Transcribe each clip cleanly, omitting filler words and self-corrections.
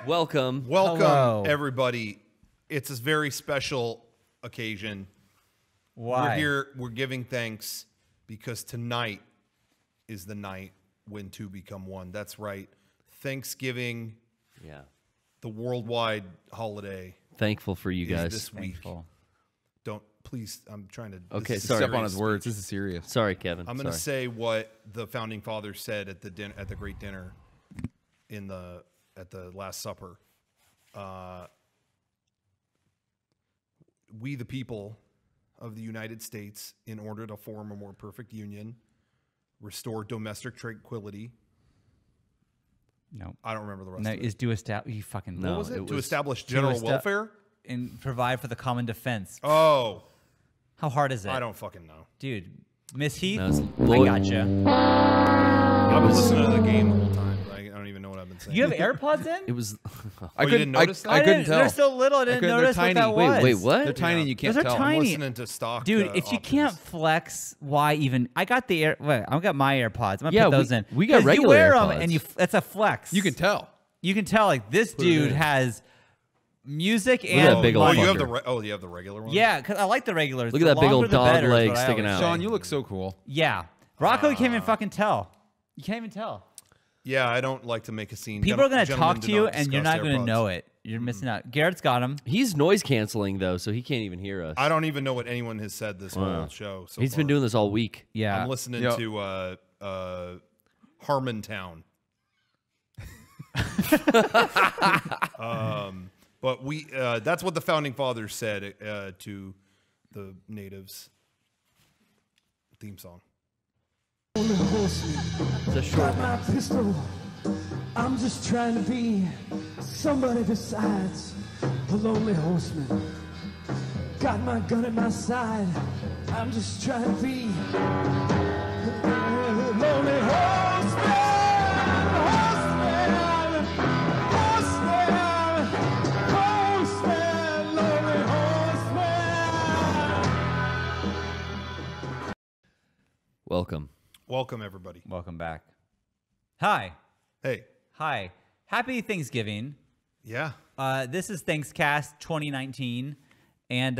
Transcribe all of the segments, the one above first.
Welcome. Hello. Everybody. It's a very special occasion. Why? We're here, we're giving thanks because tonight is the night when two become one. That's right. Thanksgiving, the worldwide holiday. Thankful for you guys. This week. Thankful. Don't, please, I'm trying to. Okay, sorry. Step on his words. This is serious. Sorry, Kevin. I'm going to say what the founding fathers said at the at the great dinner at the Last Supper. We, the people of the United States, in order to form a more perfect union, restore domestic tranquility. No. I don't remember the rest No, of it. is do establish. You fucking. No. What was it? it To was establish general welfare? And provide for the common defense. Oh, How hard is it? I don't fucking know. Dude, Miss Heath, No, it's- I gotcha. I've been listening to the game the whole time. But I don't even know what I've been saying. You have AirPods in? It was. I you couldn't didn't notice that? I couldn't tell. They're so little. I didn't couldn't- they're notice what tiny. that was. Wait, what? They're tiny and you can't Those are tell. tiny. I'm listening to stock. Dude, if you Optins. can't flex, why even? I got the I got my AirPods. I'm gonna Yeah, put those in. we got 'Cause regular You wear them AirPods. and that's a flex. You can tell. You can tell like this it dude in. has music at and that big old light. you have fucker. you have the regular one. Yeah, because I like the regulars. Look at The that big longer old the dog better is leg what I sticking always out. say. Shawn, you look so cool. Yeah, Rocco, you can't even fucking tell. You can't even tell. Yeah, I don't like to make a scene. People are gonna Gentlemen talk do to you, not and you're discuss not gonna AirPods. know it. You're missing out. Garrett's got them. He's noise canceling though, so he can't even hear us. I don't even know what anyone has said this whole show. So He's been far. doing this all week. Yeah, I'm listening Yep. to Harmontown. But we that's what the founding fathers said to the natives. Theme song. It's a short. Got my pistol. I'm just trying to be somebody besides the lonely horseman. Got my gun at my side. I'm just trying to be the lonely horseman. Horseman, horseman, horseman, lonely horseman. Welcome. Welcome everybody. welcome back. Hi, Hey. hi, happy Thanksgiving. Yeah. This is Thankscast 2019, and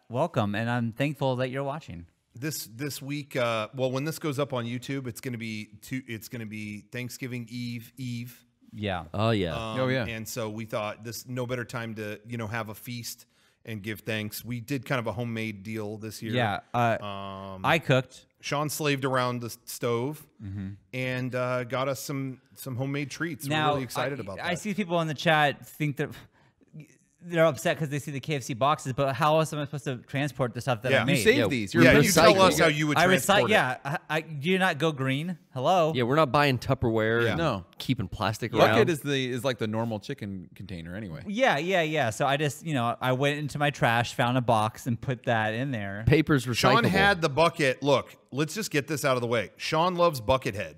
welcome. And I'm thankful that you're watching. This week well when this goes up on YouTube, it's going to be Thanksgiving Eve. Yeah. Oh yeah. Oh, yeah. And so we thought this no better time to, have a feast and give thanks. We did kind of a homemade deal this year. Yeah. I cooked. Sean slaved around the stove and got us some homemade treats. Now, We're really excited about that. I see people in the chat think that they're upset because they see the KFC boxes, but how else am I supposed to transport the stuff that Yeah. I You made? You saved Yeah, these. yeah, You're you recycle. tell us how you would I transport recite. it. Yeah. Do you not go green? Hello. Yeah, we're not buying Tupperware. Yeah. And No. keeping plastic Bucket around. is like the normal chicken container anyway. Yeah. So I just, I went into my trash, found a box, and put that in there. Paper's recyclable. Sean had the bucket. Look, let's just get this out of the way. Sean loves Buckethead.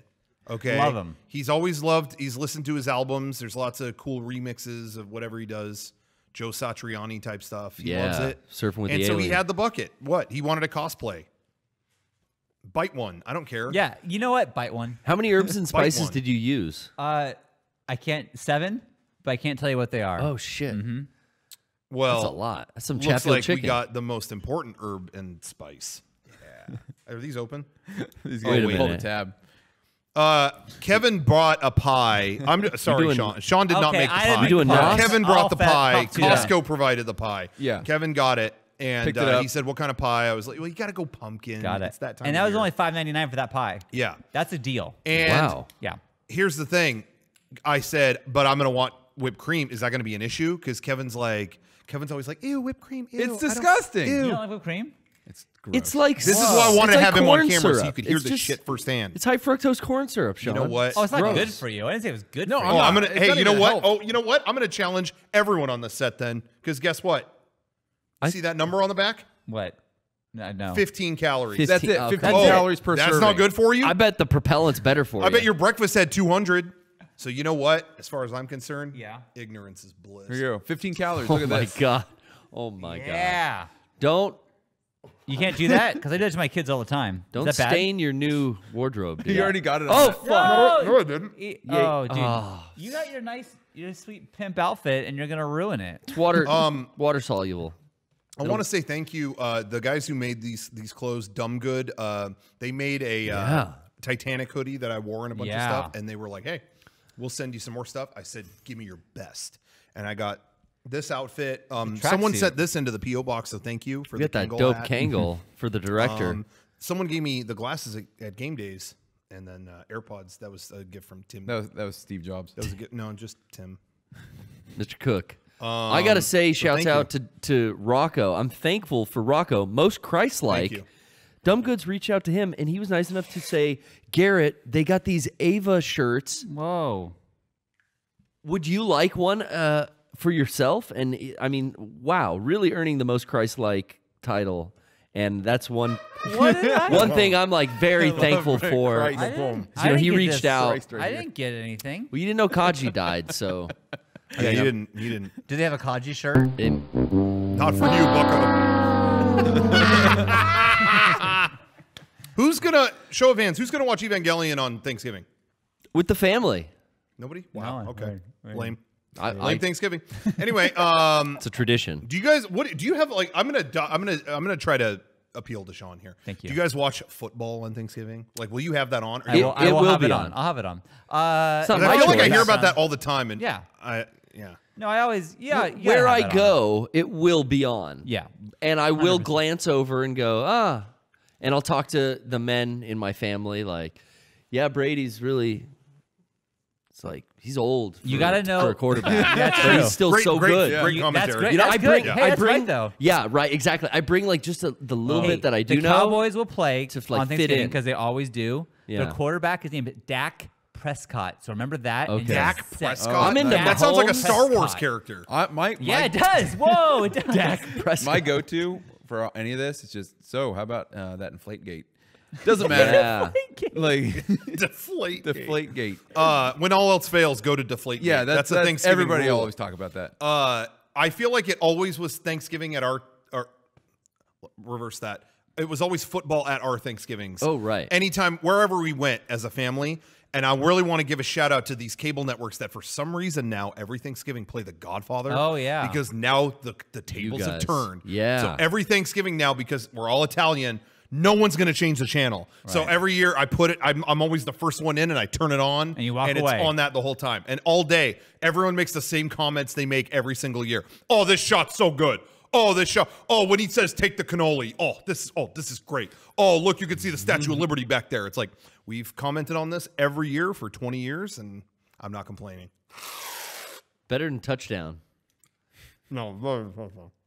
Okay. Love him. He's listened to his albums. There's lots of cool remixes of whatever he does. Joe Satriani type stuff. He loves it. Surfing with and the so he alien. had the bucket. What? He wanted a cosplay. Bite one. I don't care. Yeah. You know what? Bite one. How many herbs and Bite spices one. did you use? I can't 7, but I can't tell you what they are. Oh shit. Well, That's a lot. That's some looks Chatfield like chicken. we got the most important herb and spice. Yeah. Are these open? He's Wait a gonna hold a minute. tab. Kevin brought a pie. I'm sorry, doing- Sean. Sean did not Okay, make the I pie. didn't You doing make Nos? Kevin I'll brought the pie. talk to that. Costco provided the pie. Yeah. Kevin got it, and Picked it up. he said, "What kind of pie?" I was like, "Well, you got to go pumpkin." Got it. It's that time. And of that was year. only $5.99 for that pie. Yeah. That's a deal. And Wow. Yeah. here's the thing. I said, "But I'm gonna want whipped cream." Is that going to be an issue? Because Kevin's always like, "Ew, whipped cream. Ew, It's I don't- disgusting. ew." You don't like whipped cream? It's gross. It's like This is why I wanted to have him on camera so you could hear It's the just- shit firsthand. It's high fructose corn syrup, Sean. You know what? Oh, it's not Gross. good for you. I didn't say it was good No, for I'm you. Oh, I'm not- gonna. it's Hey, not you know even what? health. Oh, you know what? I'm gonna challenge everyone on the set then, because guess what? See that number on the back? What? No. 15 calories. 15. That's it. Okay. 15 Oh, calories per That's serving. not good for you. I bet the propellant's better for you. I bet your breakfast had 200. So you know what? As far as I'm concerned, Yeah. ignorance is bliss. Here you go. 15 calories. Oh Look at my this. god. Oh my god. Yeah. Don't You can't do that because I do it to my kids all the time. Don't Is that bad? stain your new wardrobe, dude. You already got it. Oh, On fuck. No, I didn't. Oh, dude. Oh. You got your sweet pimp outfit, and you're going to ruin it. It's water soluble. I want to say thank you. The guys who made these clothes, Dumb Good, they made a Titanic hoodie that I wore in a bunch of stuff, and they were like, "Hey, we'll send you some more stuff." I said, "Give me your best," and I got this outfit. Someone sent this into the PO box, so thank you for You got that Kangol dope hat. Kangol for the director. Someone gave me the glasses at Game Days, and then AirPods. That was a gift from Tim. That was Steve Jobs. That was a gift. No, just Tim. Mr. Cook. I gotta say, shouts out to Rocco. I'm thankful for Rocco. Most Christ-like. Thank you. Dumb Goods reached out to him, and he was nice enough to say, Garrett, they got these Ava shirts. Whoa. Would you like one for yourself? And I mean, wow, really earning the most Christ-like title. And that's one thing I'm like very thankful for. I didn't, You know, he reached out. I didn't get anything. Well, you didn't know Kaji died, so. Yeah, you didn't. You didn't. Do they have a Kaji shirt? Not for you, Bucko. Who's gonna show of hands? Who's gonna watch Evangelion on Thanksgiving? With the family. Nobody. Wow. No, Okay. right. Lame. I, Thanksgiving. Anyway, it's a tradition. do you guys? What do you have? Like, I'm gonna try to appeal to Shawn here. Thank you. Do you guys watch football on Thanksgiving? Like, will you have that on? Or I you- will, It will have be it on. I'll have it on. It's not I my feel like I choice. hear about that all the time, and Yeah. yeah. No, I always you gotta Where have I that on. go, it will be on. Yeah. And I will 100%. glance over and go, and I'll talk to the men in my family like, yeah, Brady's really, it's like, he's old. You for- gotta know- for a quarterback. That's But true. he's still Great, so great, good. great commentary. That's great. You know, That's I bring, good. Hey, I that's bring, right, though. yeah, right, exactly. I bring like just the little bit that I do the know. Cowboys will play to, like, on fit Thanksgiving in. because they always do. Yeah. Their quarterback is named Dak Prescott. So remember that. Okay. and Dak just- Prescott. I'm into that sounds like a Mahomes. Star Wars Prescott. character. Yeah, it does. Whoa, it does. Dak Prescott. My go-to for any of this is just how about that inflate gate? Doesn't matter. Yeah. Like Deflate. deflate gate. When all else fails, go to deflate. Yeah, that's a Thanksgiving everybody rule. always talk about that. I feel like it always was Thanksgiving at our reverse that. It was always football at our Thanksgivings. Oh, right. Anytime, wherever we went as a family. And I really want to give a shout out to these cable networks that for some reason now every Thanksgiving play The Godfather. Oh, yeah. Because now the tables have guys. turned. Yeah. So every Thanksgiving now, because we're all Italian, no one's going to change the channel. So every year I put it, I'm always the first one in and I turn it on. And you walk and away. it's on that the whole time. And all day, everyone makes the same comments they make every single year. Oh, this shot's so good. Oh, this shot. Oh, when he says take the cannoli. Oh, this is great. Oh, look, you can see the Statue of Liberty back there. It's like we've commented on this every year for 20 years, and I'm not complaining. Better than touchdown. No.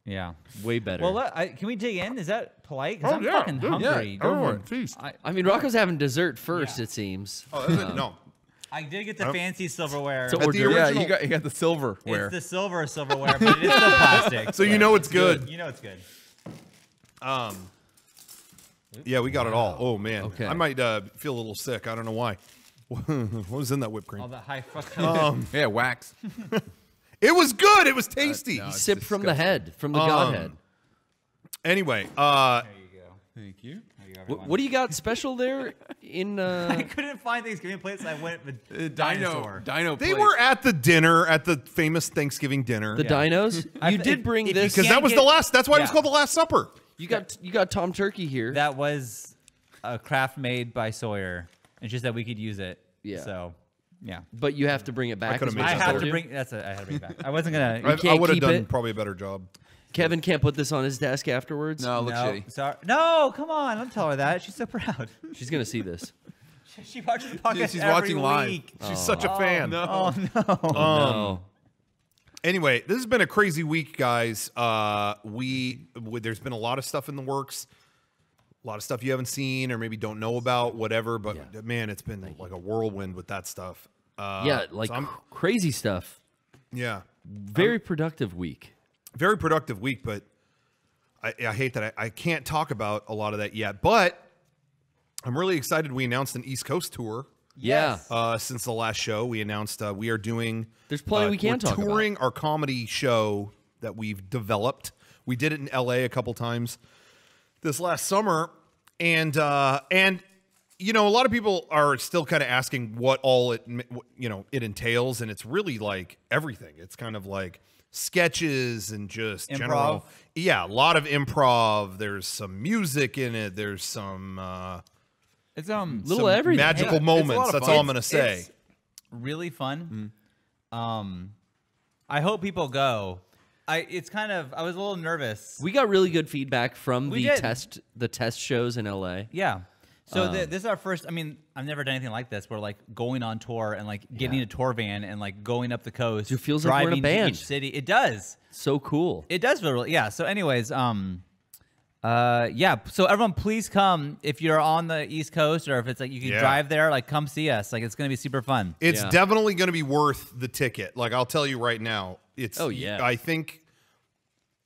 Yeah. Way better. Well, can we dig in? Is that polite? Because I'm fucking hungry. Feast. I mean, Rocco's having dessert first, it seems. Oh, that's it. No. I did get the fancy silverware. So At hors the d'oeuvre. Yeah, original- you got the silverware. It's the silverware, but it is still plastic. So you know it's good. You know it's good. Yeah, we got it all. Oh, man. Okay. I might feel a little sick. I don't know why. What was in that whipped cream? All that high fructose. Yeah, wax. It was good. It was tasty. no, it's Sip from the disgusting. head, from the Godhead. Anyway, there you go. Thank you. There you go, What do you got special there in I couldn't find Thanksgiving plates. I went with dinosaur. Dino. they plate. were at the dinner, at the famous Thanksgiving dinner. the dinos? You If- did bring if you this. Because can't that was get- the last. That's why it was Yeah. called the Last Supper. You got Tom Turkey here. That was a craft made by Sawyer. It's just that we could use it. Yeah. So, yeah. But you have to bring it back. could've is made what I I that have told to you. bring. I had to bring it back. I wasn't gonna. I can't would have keep done it? probably a better job. Kevin can't put this on his desk afterwards. No, it looks No, shitty. sorry. No, come on. Don't tell her that. She's so proud. She's gonna see this. She watches the podcast she's every watching live. week. She's such a fan. Oh no. No. Anyway, this has been a crazy week, guys. There's been a lot of stuff in the works, a lot of stuff you haven't seen or maybe don't know about, whatever. But man, it's been like a whirlwind with that stuff. Yeah, like so crazy stuff. yeah, Very productive week. very productive week. But I hate that I can't talk about a lot of that yet. But I'm really excited. We announced an East Coast tour. Yeah. Since the last show, we announced we are doing. There's plenty we can talk We're about. touring our comedy show that we've developed. We did it in LA a couple times. this last summer, and you know, a lot of people are still kind of asking what all it entails, and it's really like everything. It's kind of like sketches and just Improv. general, a lot of improv. There's some music in it. There's some It's little some everything. magical Yeah, it's a lot moments. of That's fun. all I'm gonna say. It's really fun. I hope people go. I was a little nervous. We got really good feedback from We the did. test shows in LA. Yeah. So this is our first. I mean, I've never done anything like this. We're like going on tour and like getting a tour van and like going up the coast. It feels like we're in a driving to band. each city. It does. So cool. It does feel really. Yeah. So, anyways, yeah. So everyone, please come if you're on the East Coast or if it's like you can drive there. Like, come see us. Like, it's gonna be super fun. It's definitely going to be worth the ticket. Like, I'll tell you right now. It's. Oh, yeah. I think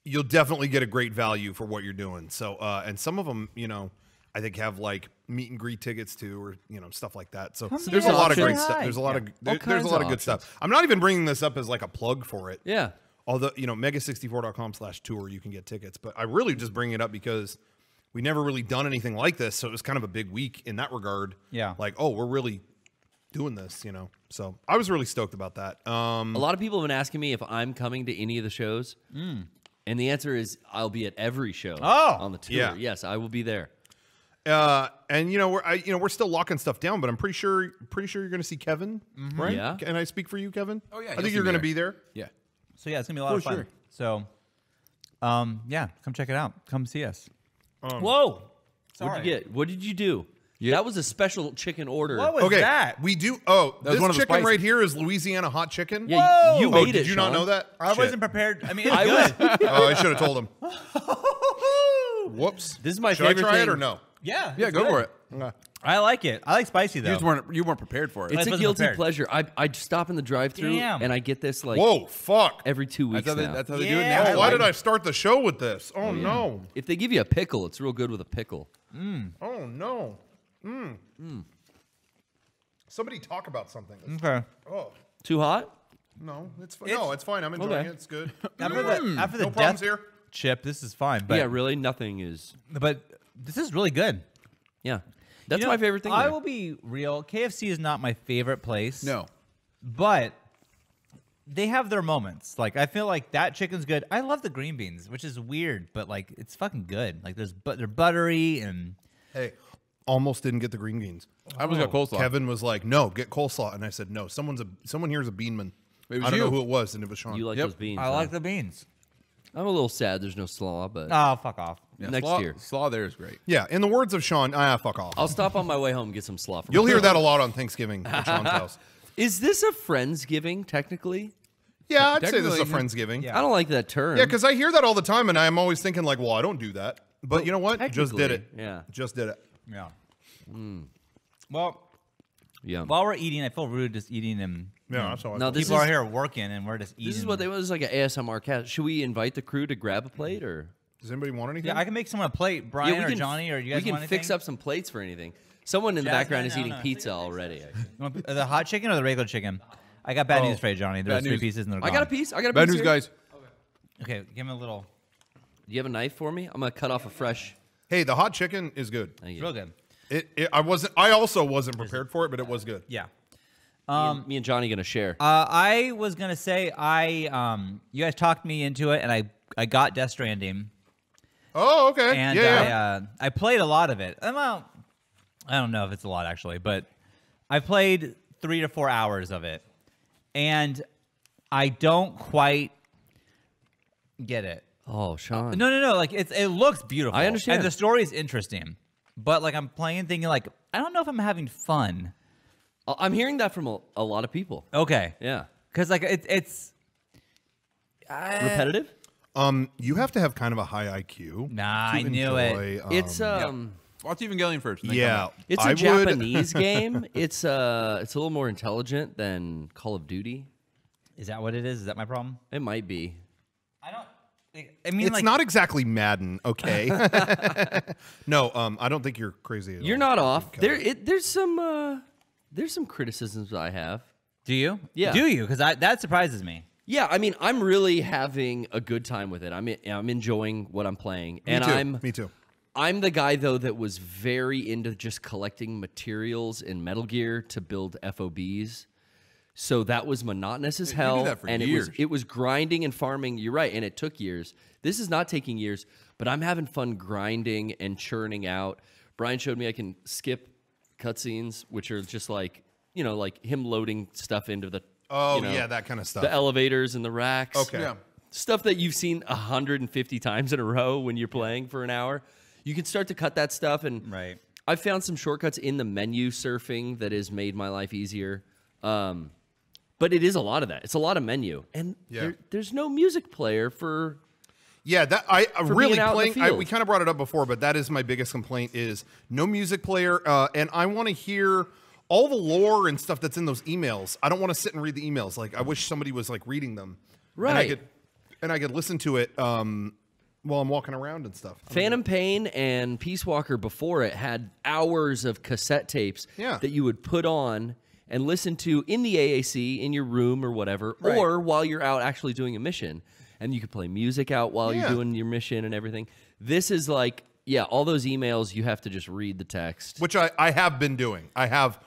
you'll definitely get a great value for what you're doing. So, and some of them, you know, I think have like meet and greet tickets too, or you know, stuff like that. So Come there's here, a lot of say great hi. stuff. There's a lot of there's kinds a lot of of good stuff. I'm not even bringing this up as like a plug for it. Yeah. Although, you know, Mega64.com/tour, you can get tickets. But I really just bring it up because we never really done anything like this, so it was kind of a big week in that regard. Yeah. Like, oh, we're really doing this, you know. So I was really stoked about that. A lot of people have been asking me if I'm coming to any of the shows. And the answer is I'll be at every show on the tour. Yeah. Yes, I will be there. And you know, we're still locking stuff down, but I'm pretty sure you're going to see Kevin, right? Yeah. Can I speak for you, Kevin? Oh, yeah, I he'll think see you're me going to there. be there. Yeah. So yeah, it's gonna be a lot of fun. sure. So, yeah, come check it out. Come see us. Whoa. Sorry. What did you get? What did you do? Yeah. That was a special chicken order. What was Okay, that? we do. Oh, That was this one of the chicken spices. right here is Louisiana hot chicken. Yeah, Whoa. you Oh, ate did it, you not Shawn. know that? I Shit. wasn't prepared. I mean, it's I good. was. Oh, I should have told him. Whoops. This is my Should favorite I try thing. it or no? Yeah. Yeah, it's go good. for it. I like it. I like spicy though. You weren't prepared for it. It's a wasn't guilty prepared. pleasure. I stop in the drive-thru Damn. and I get this like Whoa, fuck. every 2 weeks that's how, now. that's how they do it Yeah. now. Oh, why did I start the show with this? Oh, no. If they give you a pickle, it's real good with a pickle. Oh, no. Somebody talk about something. Okay. Oh, Too hot? no. It's fine. No, it's fine. I'm enjoying Okay. it. It's good. After the No problems death here. chip, this is fine. But yeah, really, nothing is. but this is really good. Yeah, that's You know, my favorite thing. I there. will be real. KFC is not my favorite place. No. But they have their moments. Like, I feel like that chicken's good. I love the green beans, which is weird, but like it's fucking good. Like they're buttery and Hey, almost didn't get the green beans. I almost got coleslaw. Kevin was like, no, get coleslaw. And I said, no, someone here is a beanman. It was I don't know you. who it was, and it was Shawn. You like Yep. those beans? I huh? like the beans. I'm a little sad. There's no slaw, but Oh, fuck off. Yeah, next slaw, year. Slaw there is great. Yeah, in the words of Shawn, fuck off. I'll stop on my way home and get some slaw. From You'll hear that a lot on Thanksgiving at Shawn's house. Is this a Friendsgiving technically? Yeah, I'd say this is a Technically, Friendsgiving. Yeah. I don't like that term. Yeah, because I hear that all the time, and I'm always thinking like, well, I don't do that. But you know what? Just did it. technically, yeah. Just did it. Yeah. Well, Yeah. while we're eating, I feel rude just eating and Yeah, that's all. Now this people is are here working and we're just eating. this is what they was like an ASMR cast. Should we invite the crew to grab a plate or? Does anybody want anything? Yeah, I can make someone a plate. Brian or Johnny or you guys we can want fix anything? up some plates for anything. Someone in the Jasmine, background is I don't eating know. pizza already. You want the hot chicken or the regular chicken? I got bad news for you, Johnny. There's Bad 3 news. pieces and they're I gone. got a piece. I got a Bad piece news, here. guys. Okay, give him a little. Do you have a knife for me? I'm gonna cut off a fresh. Hey, the hot chicken is good. Thank It's you. real good. I also wasn't prepared for it, but it was good. Yeah. Me and Johnny gonna share. I was gonna say you guys talked me into it, and I got Death Stranding, Oh, okay. and yeah. I played a lot of it. Well, I don't know if it's a lot actually, but I played 3 to 4 hours of it, and I don't quite get it. Oh, Shawn. No. Like it looks beautiful. I understand. and the story is interesting, but like I'm playing, thinking like I don't know if I'm having fun. I'm hearing that from a lot of people. Okay, Yeah. because like it's Repetitive. You have to have kind of a high IQ. Nah, to I knew it. enjoy, It's Watch Evangelion first. and then come yeah. back. it's I a would- Japanese game. It's a little more intelligent than Call of Duty. Is that what it is? Is that my problem? It might be. I don't. I mean, It's like, not exactly Madden, okay? No, I don't think you're crazy. At You're all. not off. There's some criticisms I have. Do you? Yeah. Do you? Because that surprises me. Yeah, I mean, I'm really having a good time with it. I'm enjoying what I'm playing, and Me too. I'm Me too. I'm the guy though that was very into just collecting materials in Metal Gear to build FOBs. So that was monotonous as hell, that for and years. it was grinding and farming. You're right, and it took years. This is not taking years, but I'm having fun grinding and churning out. Brian showed me I can skip cutscenes, which are just like like him loading stuff into the yeah, that kind of stuff. the elevators and the racks. Okay. Yeah. Stuff that you've seen 150 times in a row when you're playing for an hour. You can start to cut that stuff, and Right. I've found some shortcuts in the menu surfing that has made my life easier. But it is a lot of that. It's a lot of menu, and there's no music player for. Yeah, that I really being out in the playing. field. We kind of brought it up before, but that is my biggest complaint: is no music player, and I want to hear all the lore and stuff that's in those emails. I don't want to sit and read the emails. Like I wish somebody was like reading them, Right. And I could listen to it while I'm walking around and stuff. Phantom Pain and Peace Walker before it had hours of cassette tapes that you would put on and listen to in the AAC in your room or whatever, or while you're out actually doing a mission. And you could play music out while you're doing your mission and everything. This is like, all those emails, you have to just read the text. Which I have been doing. I have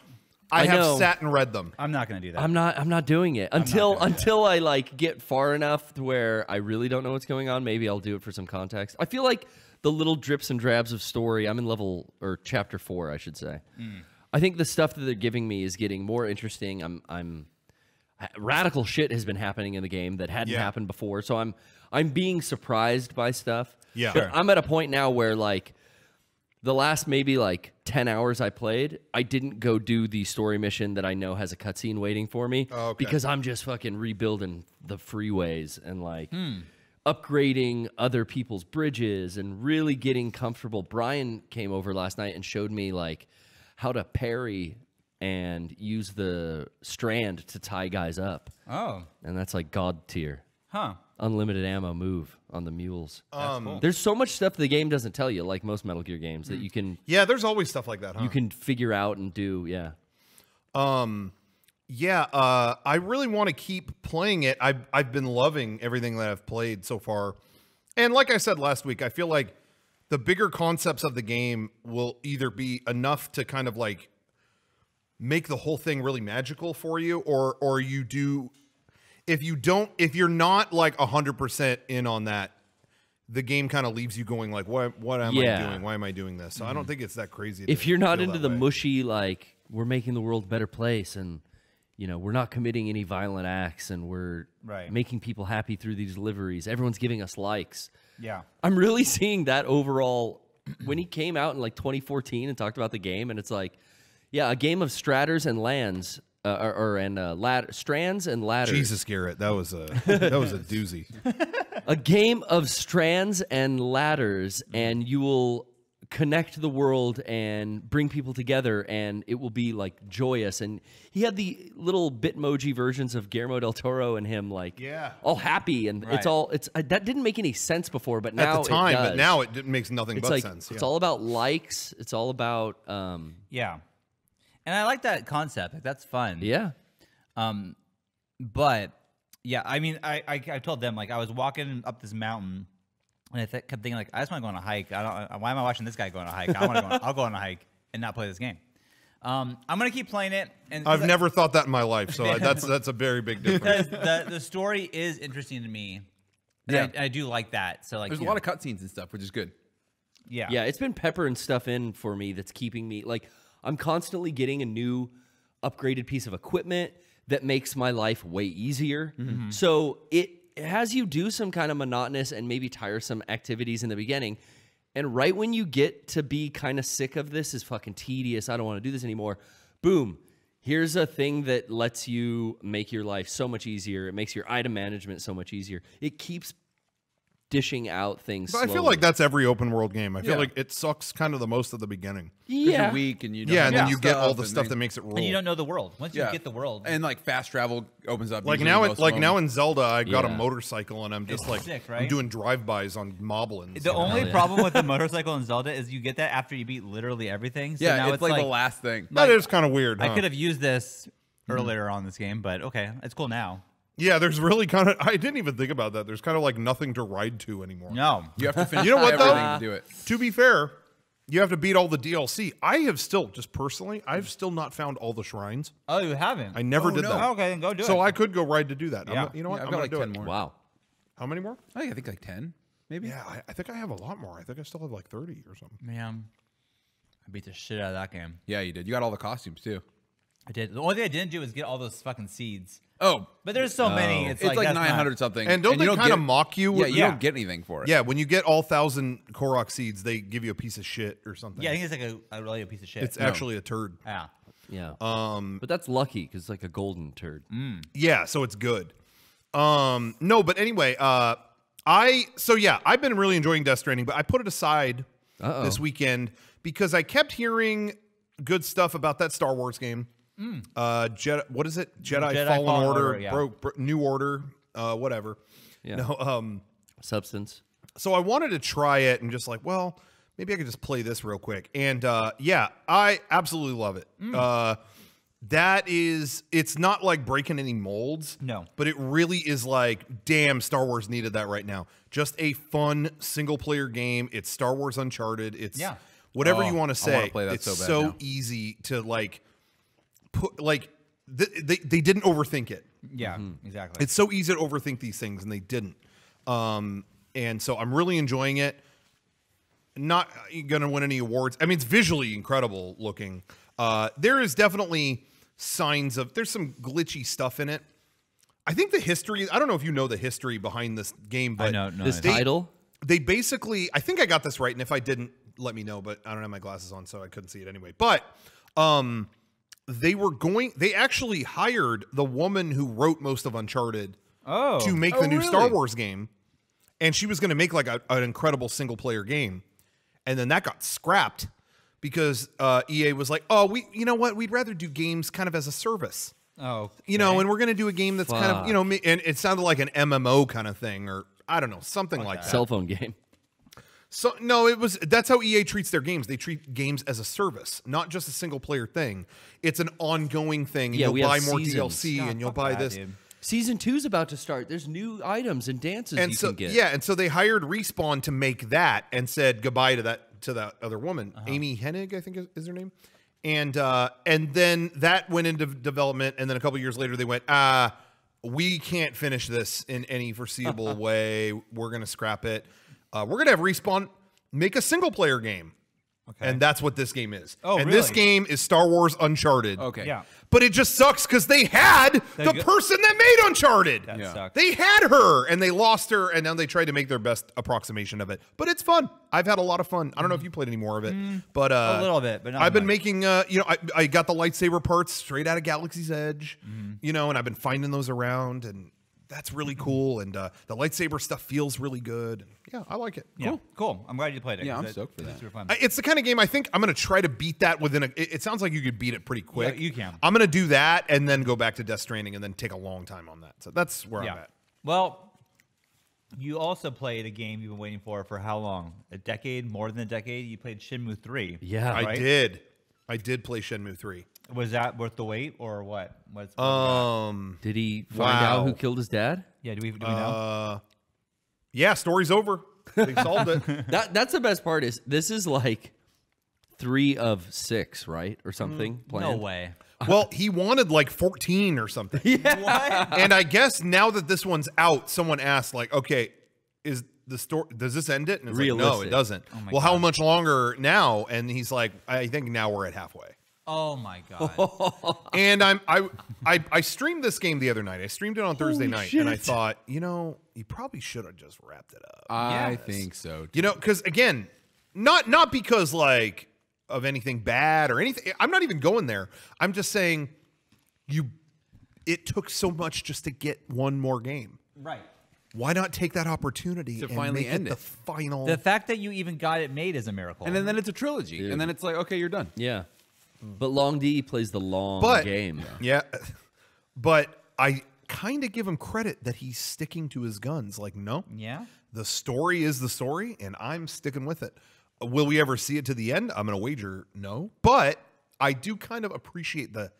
know. sat and read them. I'm not going to do that. I'm not doing it until I like get far enough to where I really don't know what's going on. Maybe I'll do it for some context. I feel like the little drips and drabs of story. I'm in level or chapter 4, I should say. I think the stuff that they're giving me is getting more interesting. Radical shit has been happening in the game that hadn't happened before, so I'm being surprised by stuff. Yeah. But I'm at a point now where like the last maybe like 10 hours I played, I didn't go do the story mission that I know has a cutscene waiting for me because I'm just fucking rebuilding the freeways and like upgrading other people's bridges and really getting comfortable. Brian came over last night and showed me like how to parry and use the strand to tie guys up. Oh. And that's like God tier. Huh. Unlimited ammo move on the mules. That's cool. There's so much stuff the game doesn't tell you, like most Metal Gear games, that you can There's always stuff like that, huh? you can figure out and do. I really want to keep playing it. I've been loving everything that I've played so far. And like I said last week, I feel like the bigger concepts of the game will either be enough to kind of like make the whole thing really magical for you, or you do. If you're not like 100% in on that, the game kind of leaves you going like, what am I doing? Why am I doing this? So I don't think it's that crazy. If you're not feel into that the way. mushy, like we're making the world a better place, and we're not committing any violent acts, and we're making people happy through these deliveries. Everyone's giving us likes. Yeah. I'm really seeing that overall. When he came out in like 2014 and talked about the game, and it's like, a game of stratters and lands. Strands and ladders. Jesus, Garrett, that was a doozy. A game of strands and ladders, and you will connect the world and bring people together, and it will be like joyous. And he had the little Bitmoji versions of Guillermo del Toro and him, like all happy, and that didn't make any sense before, but now at the time, it does. but now it makes nothing but sense. It's all about likes. It's all about And I like that concept. Like, that's fun. Yeah. But yeah, I mean, I told them like I was walking up this mountain, and I kept thinking like I just want to go on a hike. Why am I watching this guy go on a hike? I'll go on a hike and not play this game. I'm gonna keep playing it. And I've never thought that in my life, so that's a very big difference. Because the story is interesting to me. And I do like that. So like there's a lot of cutscenes and stuff, which is good. Yeah. Yeah, it's been peppering stuff in for me that's keeping me like I'm constantly getting a new upgraded piece of equipment that makes my life way easier. So it has you do some kind of monotonous and maybe tiresome activities in the beginning. And right when you get to be kind of sick of this is fucking tedious, I don't want to do this anymore, boom, here's a thing that lets you make your life so much easier. It makes your item management so much easier. It keeps dishing out things But I feel like that's every open world game. I feel like it sucks kind of the most at the beginning. Yeah. You're weak and you don't And have then you get all the and stuff then- that makes it roll. And you don't know the world. Once you get the world, and like fast travel opens up. Like usually now, most of them. now in Zelda, I got a Yeah. motorcycle and I'm just It's like sick, right? I'm doing drive-bys on moblins. the only problem with the motorcycle in Zelda is you get that after you beat literally everything. So yeah, now it's like the last thing. That is kind of weird. I huh? could have used this earlier on this game, but okay, it's cool now. Yeah, there's really kind of. I didn't even think about that. There's kind of like nothing to ride to anymore. No. You have to finish You know what, though? everything to do it. To be fair, you have to beat all the DLC. I have still, just personally, I've still not found all the shrines. Oh, you haven't? I never did that. Oh, okay, then go do it. So I could go ride to do that. Yeah. You know what? Yeah, I've I'm got gonna like do 10 it. more. Wow. How many more? I think like 10, maybe. Yeah, I think I have a lot more. I think I still have like 30 or something. Man, I beat the shit out of that game. Yeah, you did. You got all the costumes too. I did. The only thing I didn't do was get all those fucking seeds. Oh, But there's so many. It's it's like that's 900 not- something. And don't they you kind of get- mock you? Yeah, you Yeah. don't get anything for it. Yeah, when you get all 1,000 Korok seeds, they give you a piece of shit or something. Yeah, I think it's like a really a piece of shit. It's actually a turd. yeah. Yeah. But that's lucky because it's like a golden turd. Yeah, so it's good. No, but anyway, I've been really enjoying Death Stranding, but I put it aside this weekend because I kept hearing good stuff about that Star Wars game. What is it? Jedi Fallen Order, yeah. New Order, whatever. Yeah. No, Mm. Substance. so I wanted to try it and just like, well, maybe I could just play this real quick. And yeah, I absolutely love it. It's not like breaking any molds. No. But it really is like, damn, Star Wars needed that right now. Just a fun single player game. It's Star Wars Uncharted. It's whatever you want to say. I wanna play that it's so bad so now. easy to like put like they didn't overthink it. Yeah, exactly. It's so easy to overthink these things, and they didn't. And so I'm really enjoying it. Not going to win any awards. I mean, it's visually incredible looking. There is definitely signs of, there's some glitchy stuff in it. I think the history, I don't know if you know the history behind this game, but I know. This title? they basically, I think I got this right, and if I didn't, let me know, but I don't have my glasses on, so I couldn't see it anyway. But they actually hired the woman who wrote most of Uncharted to make the new Star Wars game. And she was going to make like an incredible single player game. And then that got scrapped because EA was like, oh, you know what? We'd rather do games kind of as a service. Oh, You know, and we're going to do a game that's kind of, you know, and it sounded like an MMO kind of thing, or I don't know, something like that. Cell phone game. So no, that's how EA treats their games. They treat games as a service, not just a single player thing. It's an ongoing thing. And Yeah, we you'll have buy more seasons. DLC and you'll buy this. Dude. Season 2's about to start. There's new items and dances And you so can get. yeah, and so they hired Respawn to make that and said goodbye to that other woman, Amy Hennig, I think is her name. And then that went into development, and then a couple years later they went, we can't finish this in any foreseeable way. We're gonna scrap it. We're gonna have Respawn make a single player game. Okay. And that's what this game is. Oh, and really? this game is Star Wars Uncharted. Okay. Yeah. But it just sucks because they had the person that made Uncharted. That sucks. They had her, and they lost her, and now they tried to make their best approximation of it. But it's fun. I've had a lot of fun. I don't know if you played any more of it, but a little bit, but not I've been much. making. I got the lightsaber parts straight out of Galaxy's Edge. You know, and I've been finding those around, and that's really cool. And the lightsaber stuff feels really good. Yeah, I like it. Yeah, cool. I'm glad you played it. Yeah, 'cause I'm stoked for that. It's super fun. It's the kind of game I think I'm going to try to beat that within a. It sounds like you could beat it pretty quick. Yeah, you can. I'm going to do that and then go back to Death Stranding and then take a long time on that. So that's where I'm at. Well, you also played a game you've been waiting for how long? A decade? More than a decade? You played Shenmue 3. Yeah. I right? did. I did play Shenmue 3. Was that worth the wait or what? What's Did he find out who killed his dad? yeah, do we know? Yeah, story's over. They solved it. That's the best part is this is like 3 of 6, right? Or something. No planned. way. Well, he wanted like 14 or something. And I guess now that this one's out, someone asked like, okay, is the story, does this end it? And it's like, no, Realistic. it doesn't. my Well, how God. much longer now? And he's like, I think now we're at halfway. Oh my god. And I streamed this game the other night. I streamed it on Thursday night, and I thought, you know, you probably should have just wrapped it up. I think so. You know, because again, not because like of anything bad or anything. I'm not even going there. I'm just saying, it took so much just to get one more game. Right. Why not take that opportunity To and finally make end it the it. final? The fact that you even got it made is a miracle. And then it's a trilogy. And then it's like, okay, you're done. Yeah. But Long D plays the long game. Yeah, but I kind of give him credit that he's sticking to his guns. Like, no, yeah. the story is the story, and I'm sticking with it. Will we ever see it to the end? I'm going to wager no. But I do kind of appreciate the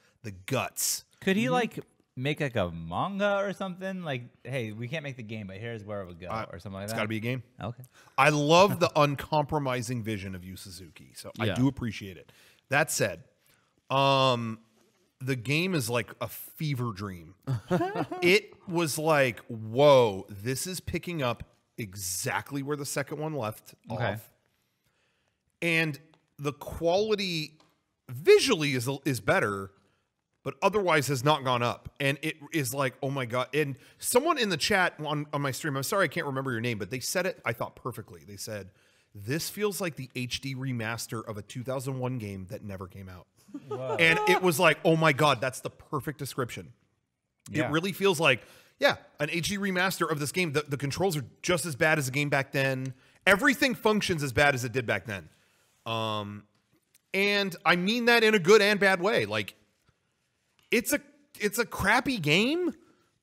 guts. Could he like make like a manga or something? Like, hey, we can't make the game, but here's where it would go or something like It's that. got to be a game. Okay. I love the uncompromising vision of Yu Suzuki, so I Yeah. do appreciate it. That said, the game is like a fever dream. It was like, whoa, this is picking up exactly where the second one left off. And the quality visually is better, but otherwise has not gone up. And it is like, oh my God. And someone in the chat on my stream, I'm sorry I can't remember your name, but they said it, I thought, perfectly. They said, this feels like the HD remaster of a 2001 game that never came out. Whoa. And it was like, oh my God, that's the perfect description. Yeah. It really feels like, yeah, an HD remaster of this game. The controls are just as bad as the game back then. Everything functions as bad as it did back then. And I mean that in a good and bad way. Like, it's a crappy game,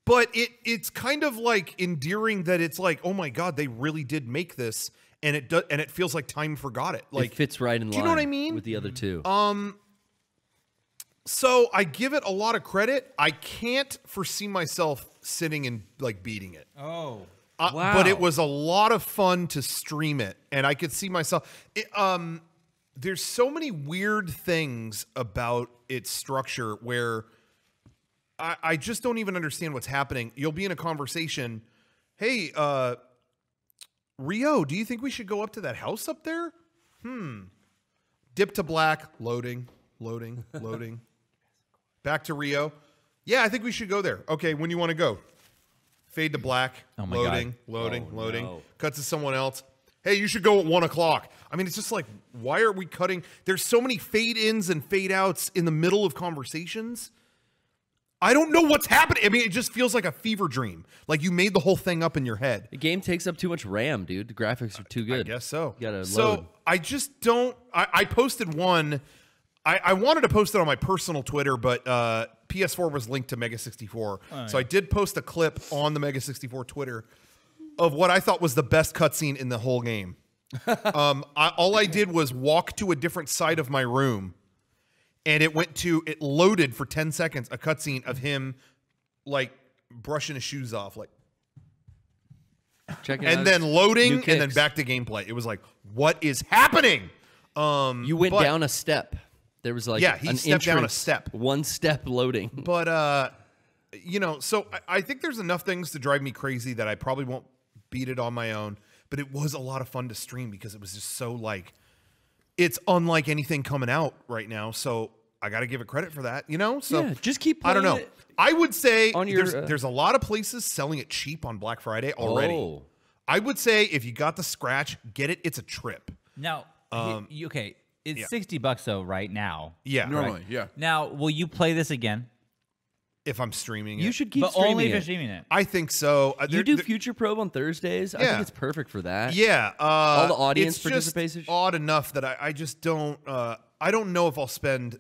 but it's kind of like endearing that it's like, oh my God, they really did make this, and it feels like time forgot it. Like, it fits right in line. Do you know what I mean? With the other two. So I give it a lot of credit. I can't foresee myself sitting and like beating it. Oh. Wow. But it was a lot of fun to stream it, and I could see myself. There's so many weird things about its structure where I just don't even understand what's happening. You'll be in a conversation. Hey, Rio, do you think we should go up to that house up there? Dip to black, loading. Back to Rio. Yeah, I think we should go there. Okay, when you want to go? Fade to black. Oh my loading. God. No. Cut to someone else. Hey, you should go at 1 o'clock. I mean, it's just like, why are we cutting? There's so many fade ins and fade outs in the middle of conversations. I don't know what's happening. I mean, it just feels like a fever dream. Like you made the whole thing up in your head. The game takes up too much RAM, dude. The graphics are too good. I guess so. You gotta so load. I just don't. I posted one. I wanted to post it on my personal Twitter, but PS4 was linked to Mega64. So I did post a clip on the Mega64 Twitter of what I thought was the best cutscene in the whole game. All I did was walk to a different side of my room, and it loaded for 10 seconds, a cutscene of him like brushing his shoes off, like, Checking and out then loading, new and then kicks. back to gameplay. It was like, what is happening? You went down a step. There was like Yeah, he an stepped down a entrance, step. one step loading. But you know, so I think there's enough things to drive me crazy that I probably won't beat it on my own. But it was a lot of fun to stream because it was just so like, it's unlike anything coming out right now. So I got to give it credit for that, you know? So Yeah, just keep I don't know. playing it I would say on your, there's a lot of places selling it cheap on Black Friday already. Oh. I would say if you got the scratch, get it. It's a trip. Now, okay, it's yeah. $60 though right now. Yeah. Normally, yeah. Now, will you play this again? If I'm streaming You it. should keep But streaming only if it. you're streaming it. I think so. You do Future Probe on Thursdays. I Yeah. think it's perfect for that. Yeah. All the audience it's just participation. odd enough that I just don't I don't know if I'll spend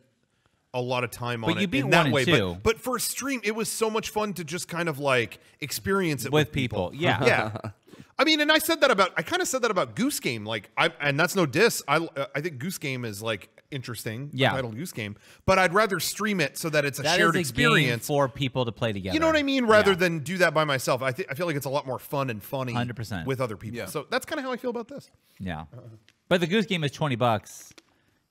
a lot of time on But it you beat in that 1 and way. 2. But for a stream, it was so much fun to just kind of like experience it with people. Yeah. Yeah. I mean, and I kind of said that about Goose Game. Like, and that's no diss. I think Goose Game is like interesting. Yeah. Untitled Goose Game. But I'd rather stream it so that it's a That shared is a game experience for people to play together. You know what I mean? Rather Yeah. than do that by myself. I feel like it's a lot more fun and funny 100%. with other people. Yeah. So that's kind of how I feel about this. Yeah. But the Goose Game is $20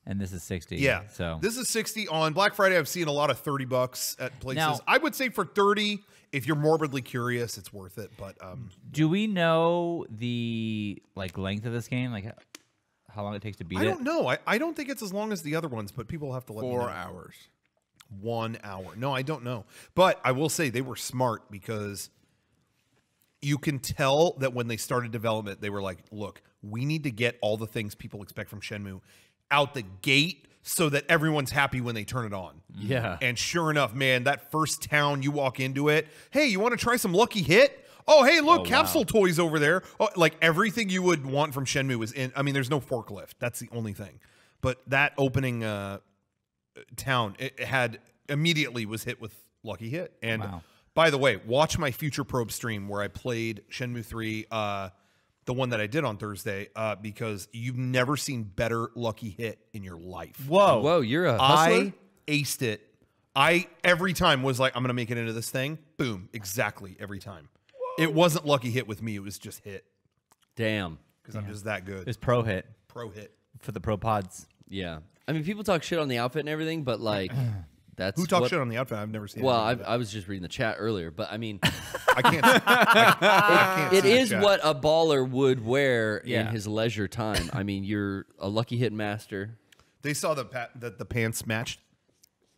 and this is 60. Yeah. So this is 60 on Black Friday. I've seen a lot of $30 at places. Now- I would say for 30, if you're morbidly curious, it's worth it. But do we know the like length of this game? Like how long it takes to beat I it? don't know. I don't think it's as long as the other ones, but people have to let me know. 4 hours. 1 hour. No, I don't know. But I will say they were smart because you can tell that when they started development, they were like, look, we need to get all the things people expect from Shenmue out the gate so that everyone's happy when they turn it on. Yeah. And sure enough, man, that first town, you walk into it, hey, you want to try some Lucky Hit? Oh, hey, look, capsule toys over there. Oh, like everything you would want from Shenmue is in. I mean, there's no forklift. That's the only thing. But that opening town, it had immediately was hit with Lucky Hit. And by the way, watch my Future Probe stream where I played Shenmue 3, the one that I did on Thursday, because you've never seen better Lucky Hit in your life. Whoa. Whoa, you're a hustler? I aced it. every time was like, I'm going to make it into this thing. Boom. Exactly. Every time. Whoa. It wasn't lucky hit with me. It was just hit. Damn. Because I'm just that good. It's pro hit. Pro hit. For the pro pods. Yeah. I mean, people talk shit on the outfit and everything, but like, that's who talks shit on the outfit? I've never seen. Well, I was just reading the chat earlier, but I mean, I can't. I can't it is chat. what a baller would wear in his leisure time. I mean, you're a lucky hit master. They saw the pants matched.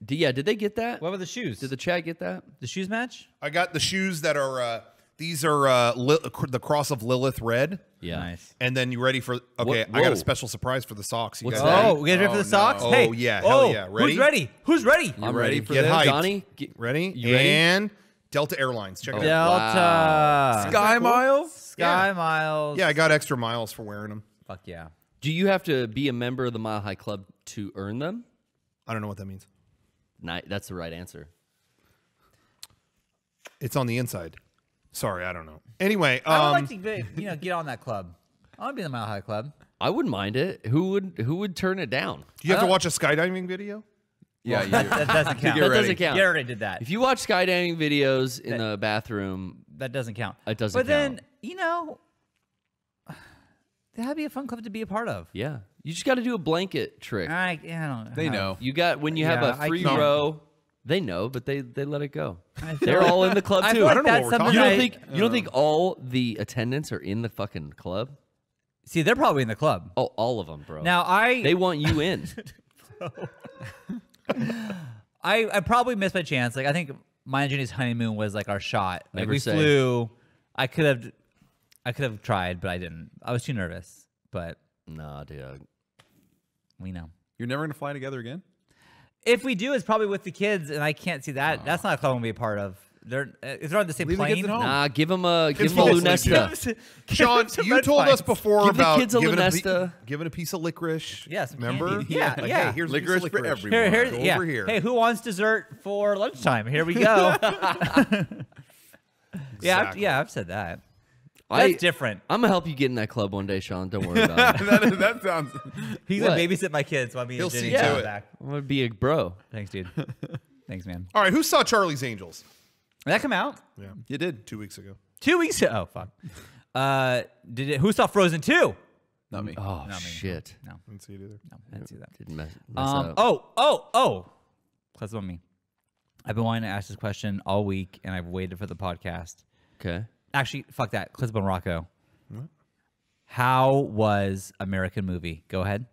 Did they get that? What were the shoes? Did the chat get that? The shoes match? I got the shoes that are. These are the cross of Lilith red. Yeah. Nice. And then you ready for? Okay, I got a special surprise for the socks. You What's guys that? Oh, we guys ready for the socks? Oh, Hey. yeah. Hell yeah. Ready? Who's ready? Who's ready? I'm ready ready for Get this? hyped. Johnny, ready? You ready? And Delta Airlines. Check it out. Delta. Wow. Sky Miles? Sky Miles. Yeah, I got extra miles for wearing them. Fuck yeah. do you have to be a member of the Mile High Club to earn them? I don't know what that means. That's the right answer. It's on the inside. Sorry, I don't know. Anyway, I would like to get on that club. I want to be in the Mile High Club. I wouldn't mind it. Who would turn it down? do you have to watch a skydiving video? Yeah, That doesn't count. That doesn't count. You already did that. If you watch skydiving videos in the bathroom, That doesn't count. It doesn't But count. then, that'd be a fun club to be a part of. yeah, you just got to do a blanket trick. I don't They know. You got when you have Yeah, a I free can't. row. They know, but they let it go. I feel They're like- all in the club I too. feel like I don't know that's what we're something talking You don't think all the attendants are in the fucking club? See, they're probably in the club. Oh, all of them, bro. Now, they want you in. I probably missed my chance. Like, I think my and Jenny's honeymoon was like our shot. Like, Never we say. flew. I could have tried, but I didn't. I was too nervous. But Nah, dude. we know. You're never going to fly together again? If we do, it's probably with the kids, and I can't see that. That's not a club I'm gonna be a part of. If they're on the same Leave the kids plane. at home. Nah, give them a Kids give 'em a fall asleep, Lunesta. Sean, you told us before Give the about kids a giving Lunesta. giving a piece of licorice. Yes, remember? candy. Yeah, Like, yeah. Hey, here's Licorice a piece for of licorice. everyone. Here, Go over here. Hey, who wants dessert for lunchtime? Here we go. Exactly. I've said that. That's different. I'm gonna help you get in that club one day, Sean. Don't worry about it. that sounds... He's What? gonna babysit my kids while me He'll and Jenny see to go it. back. I'm gonna be a bro. Thanks, dude. Thanks, man. All right, who saw Charlie's Angels? Did that come out Yeah, You did. 2 weeks ago. 2 weeks ago? Oh, fuck. Did it? Who saw Frozen 2? Not me. Oh Not me. shit! No, I didn't see it either. no, I didn't see that. Didn't mess up. Oh. That's on me. I've been wanting to ask this question all week, and I've waited for the podcast. Okay. Actually, fuck that. Clizbo and Rocco. How was American Movie? Go ahead.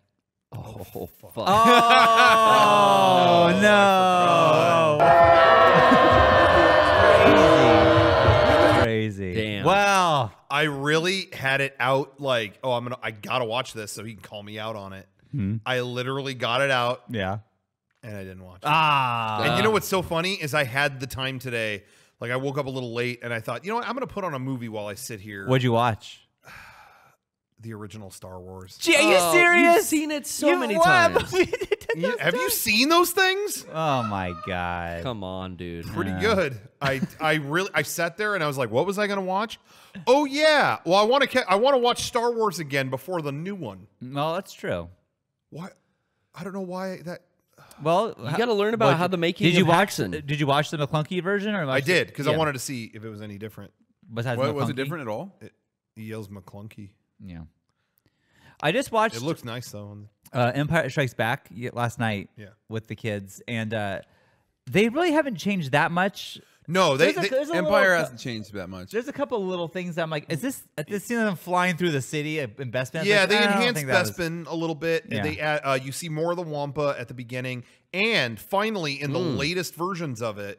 Oh fuck! Oh, no. Crazy. Damn. Wow. I really had it out like, I gotta watch this so he can call me out on it. I literally got it out Yeah. and I didn't watch it. Ah. And you know what's so funny is I had the time today. Like I woke up a little late and I thought, you know what? I'm gonna put on a movie while I sit here. What'd you watch? The original Star Wars. Gee, are you Oh, serious? You've seen it so many times. Have you seen those things? Oh my god. Come on, dude. Pretty good. I sat there and I was like, what was I gonna watch? Oh yeah. Well, I want to watch Star Wars again before the new one. Well, that's true. Why? I don't know why that. Well, You got to learn about how the making. Did you of watch? Jackson. Did you watch the McClunky version, or I did because I Yeah. wanted to see if it was any different. Besides What, was it McClunky? different at all? He yells McClunky. Yeah. I just watched It looks nice though. Empire Strikes Back last night Yeah. with the kids, and they really haven't changed that much. No, There's a Empire little- hasn't changed that much. There's a couple of little things that I'm like, is this at this scene of them flying through the city in Bespin? Yeah, Like, they I don't enhanced think that was- Bespin a little bit. Yeah. They add, you see more of the Wampa at the beginning, and finally in the latest versions of it,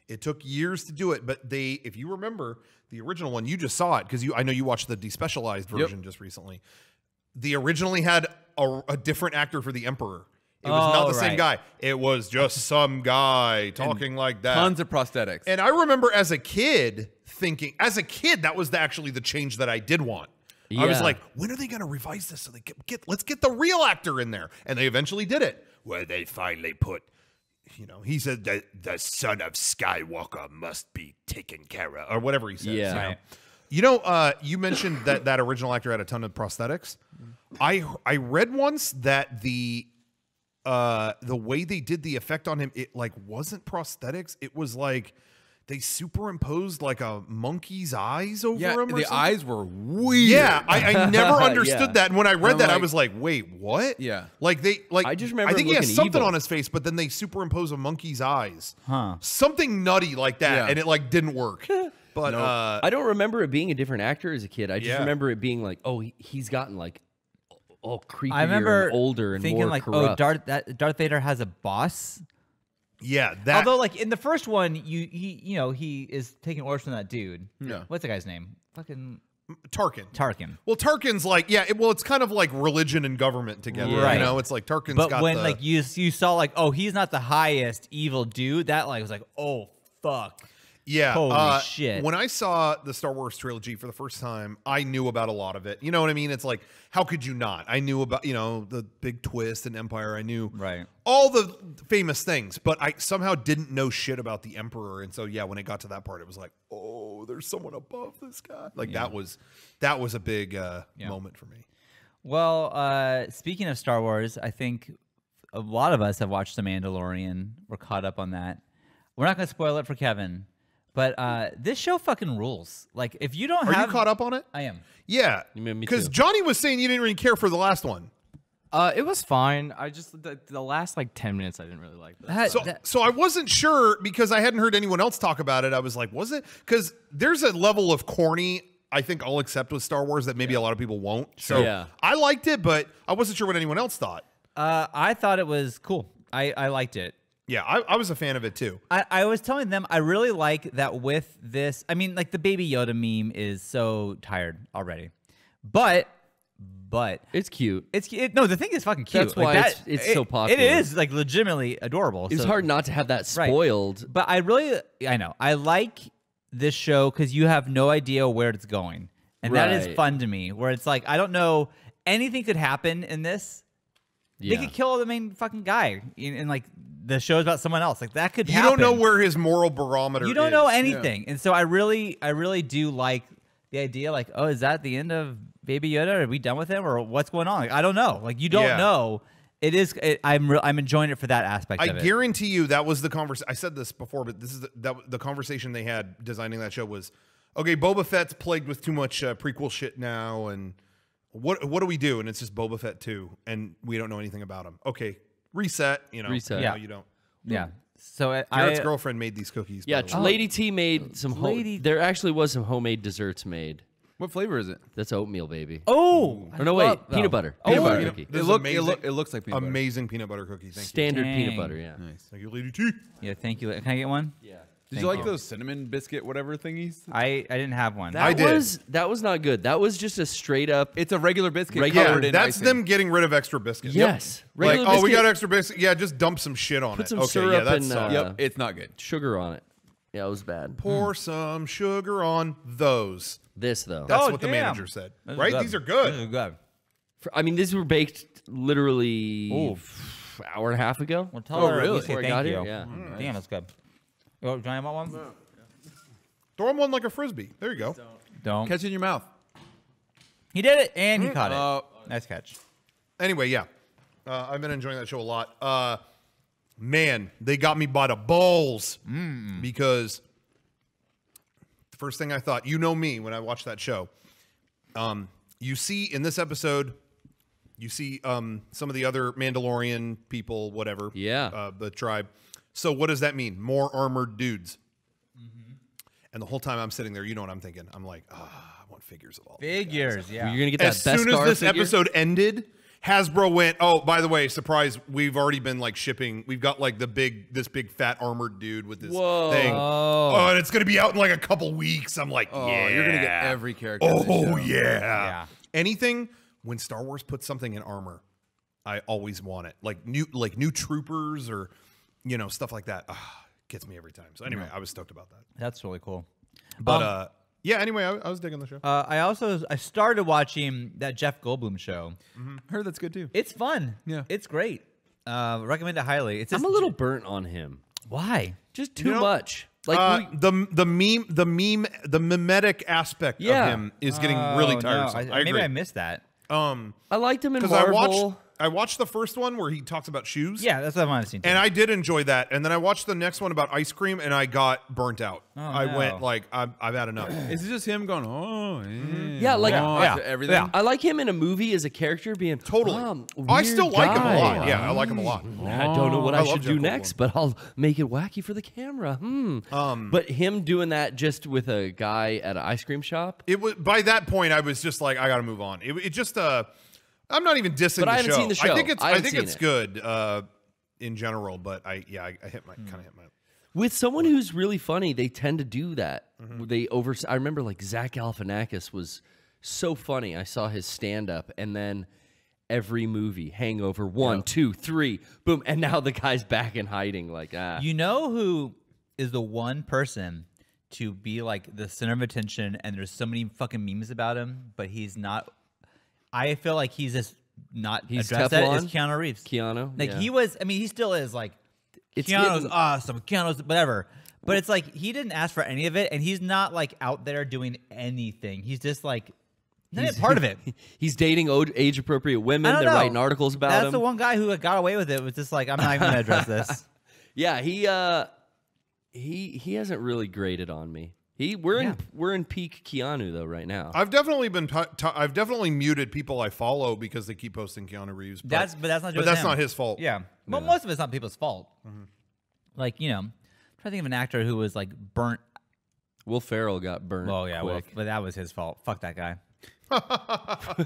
it took years to do it. But if you remember the original one, you just saw it because I know you watched the despecialized version just recently. They originally had a different actor for the Emperor. It was not the same guy. It was just some guy talking like that. Tons of prosthetics. And I remember as a kid thinking, that was actually the change that I did want. I was Yeah. like, when are they going to revise this so let's get the real actor in there? And they eventually did it. Where they finally put, he said that the son of Skywalker must be taken care of, or whatever he says. Yeah. You mentioned that original actor had a ton of prosthetics. I read once that the the way they did the effect on him, it like wasn't prosthetics. It was like they superimposed like a monkey's eyes over him. Or the something. eyes were weird. Yeah, I never understood Yeah. that. And when I read I'm that, I like- was like, wait, what? Yeah. Like they like I just remember I think him he has looking something evil. on his face, but then they superimpose a monkey's eyes. Huh. Something nutty like that, Yeah. and it like didn't work. But I don't remember it being a different actor as a kid. I just Yeah. remember it being like, oh, he's gotten like, creepier I remember and older and thinking more like, corrupt. oh, Darth Vader has a boss. yeah, that Although, like in the first one, he is taking orders from that dude. Yeah. What's the guy's name? Fucking Tarkin. Tarkin. Well, Tarkin's like, it's kind of like religion and government together. Right. You know, it's like Tarkin's But got when the, like you saw like, oh, he's not the highest evil dude. That like was like, oh fuck. yeah. Holy shit. When I saw the Star Wars trilogy for the first time, I knew about a lot of it. You know what I mean? It's like, how could you not? I knew about, the big twist in Empire. I knew Right. all the famous things, but I somehow didn't know shit about the Emperor. And so, yeah, when it got to that part, it was like, oh, there's someone above this guy. Like that was a big moment for me. Well, speaking of Star Wars, I think a lot of us have watched The Mandalorian. We're caught up on that. We're not going to spoil it for Kevin, but this show fucking rules. Like, if you don't Are have... you caught up on it? I am. Yeah. Me Because too. Johnny was saying you didn't really care for the last one. It was fine. I just the last like 10 minutes I didn't really like that. So I wasn't sure because I hadn't heard anyone else talk about it. I was like, was it? Because there's a level of corny I think I'll accept with Star Wars that maybe a lot of people won't. So Yeah. I liked it, but I wasn't sure what anyone else thought. I thought it was cool. I liked it. Yeah, I was a fan of it too. I was telling them I really like that with this. I mean, like the Baby Yoda meme is so tired already, but It's cute. no, the thing is fucking cute. That's why like it's so popular. It is like legitimately adorable. It's so- hard not to have that Right. spoiled. But I know I like this show because you have no idea where it's going, and that is Right. fun to me. Where it's like I don't know, anything could happen in this. Yeah. They could kill the main fucking guy, and like the show's about someone else. Like that could You happen. don't know where his moral barometer You don't is. know anything, and so I really do like the idea. Like, oh, is that the end of Baby Yoda? Are we done with him, or what's going on? Like, I don't know. Like, you don't Yeah. know. It is. I'm enjoying it for that aspect I of it. guarantee you that was the conversation. I said this before, but this is the conversation they had designing that show was, okay, Boba Fett's plagued with too much prequel shit now, and what do we do? And it's just Boba Fett 2, and we don't know anything about him. Okay, reset. Reset. No, Yeah. you don't. Yeah. So Garrett's girlfriend made these cookies. by Yeah, the way. Lady T made some. There actually was some homemade desserts made. What flavor is it? That's oatmeal, baby. Oh, Or no, wait, peanut butter. Peanut butter cookie. This is It amazing. looks like peanut butter. Amazing peanut butter cookie. Thank you. Standard Dang. peanut butter. Yeah. Nice. Thank you, Lady T. Yeah, thank you. Can I get one? Yeah. Did Thank you like you. those cinnamon biscuit whatever thingies? I didn't have one. I did. That was not good. That was just a straight up. It's a regular biscuit Regular- covered Yeah, in that's icing. them getting rid of extra biscuits. Yes. Like, Regular oh, we biscuit- got extra biscuit. Yeah, just dump some shit on Put it. some okay, syrup yeah, that's and, Yep, it's not good. sugar on it. Yeah, it was bad. Pour some sugar on those. This though. That's Oh, what the damn. manager said. This is Right? good. These are good. This is good. I mean, these were baked literally hour and a half ago. Well, tell her really? we say Before I thank got you. here, yeah. Damn, that's good. Oh, Johnny, want one? Throw him one like a frisbee. There you go. Don't. Catch it in your mouth. He did it, and he caught it. Nice catch. Anyway, yeah. I've been enjoying that show a lot. Man, they got me by the balls because the first thing I thought, you know me when I watched that show, you see in this episode, you see some of the other Mandalorian people, whatever. Yeah. The tribe. So what does that mean? More armored dudes. And the whole time I'm sitting there, you know what I'm thinking? I'm like, I want figures of all these guys. Figures, yeah. You're gonna get that As soon as Beskar this figure? episode ended, Hasbro went, oh, by the way, surprise, we've already been like shipping. We've got like this big fat armored dude with this Whoa. thing. Oh, and it's going to be out in like a couple weeks. I'm like, Oh, yeah. you're gonna get every character. in this Oh, show. yeah. Anything, when Star Wars puts something in armor, I always want it. Like new troopers or, stuff like that. Gets me every time. So anyway, I was stoked about that. That's really cool. But yeah, anyway, I was digging the show. I started watching that Jeff Goldblum show. I heard that's good too. It's fun. Yeah. It's great. Recommend it highly. It's I'm just, a little burnt on him. Why? Just too know, much. Like the mimetic aspect Yeah. of him is getting really Oh, no. tiresome. I agree. Maybe I missed that. I liked him in 'Cause Marvel. I watched the first one where he talks about shoes. Yeah, that's what I've seen. Too. And I did enjoy that. And then I watched the next one about ice cream, and I got burnt out. Oh, I no. went like, I've had enough. Is it just him going, oh, Yeah, like everything? Yeah. I like him in a movie as a character being Totally. I weird still like him a guy. lot. Yeah, I like him a lot. I don't know what I love should Jeff do Goldblum. next, but I'll make it wacky for the camera. But him doing that just with a guy at an ice cream shop. It was by that point I was just like, I got to move on. It just I'm not even dissing But the I haven't show. seen the show. I think it's I haven't seen it's it. good in general, but I hit my kind of hit my. With someone who's really funny, they tend to do that. Mm-hmm. I remember like Zach Galifianakis was so funny. I saw his stand up, and then every movie, Hangover 1, 2, 3, boom, and now the guy's back in hiding. Like You know who is the one person to be like the center of attention, and there's so many fucking memes about him, but he's not. I feel like he's just not He's addressed. That is Teflon? Keanu Reeves. Keanu, Like yeah. he was. I mean, he still is. Like It's Keanu's getting- awesome. Keanu's whatever. But it's like he didn't ask for any of it, and he's not like out there doing anything. He's just like not even part of it. He's dating age appropriate I women. don't They're know. writing articles about That's him. the one guy who got away with it. Was just like, I'm not even gonna address this. Yeah, he hasn't really grated on me. We're in peak Keanu though right now. I've definitely been I've definitely muted people I follow because they keep posting Keanu Reeves. But That's not. but that's not his fault. Yeah. Well, most of it's not people's fault. Like I'm trying to think of an actor who was like burnt. Will Ferrell got burned. Oh yeah, well, quick. but that was his fault. Fuck that guy.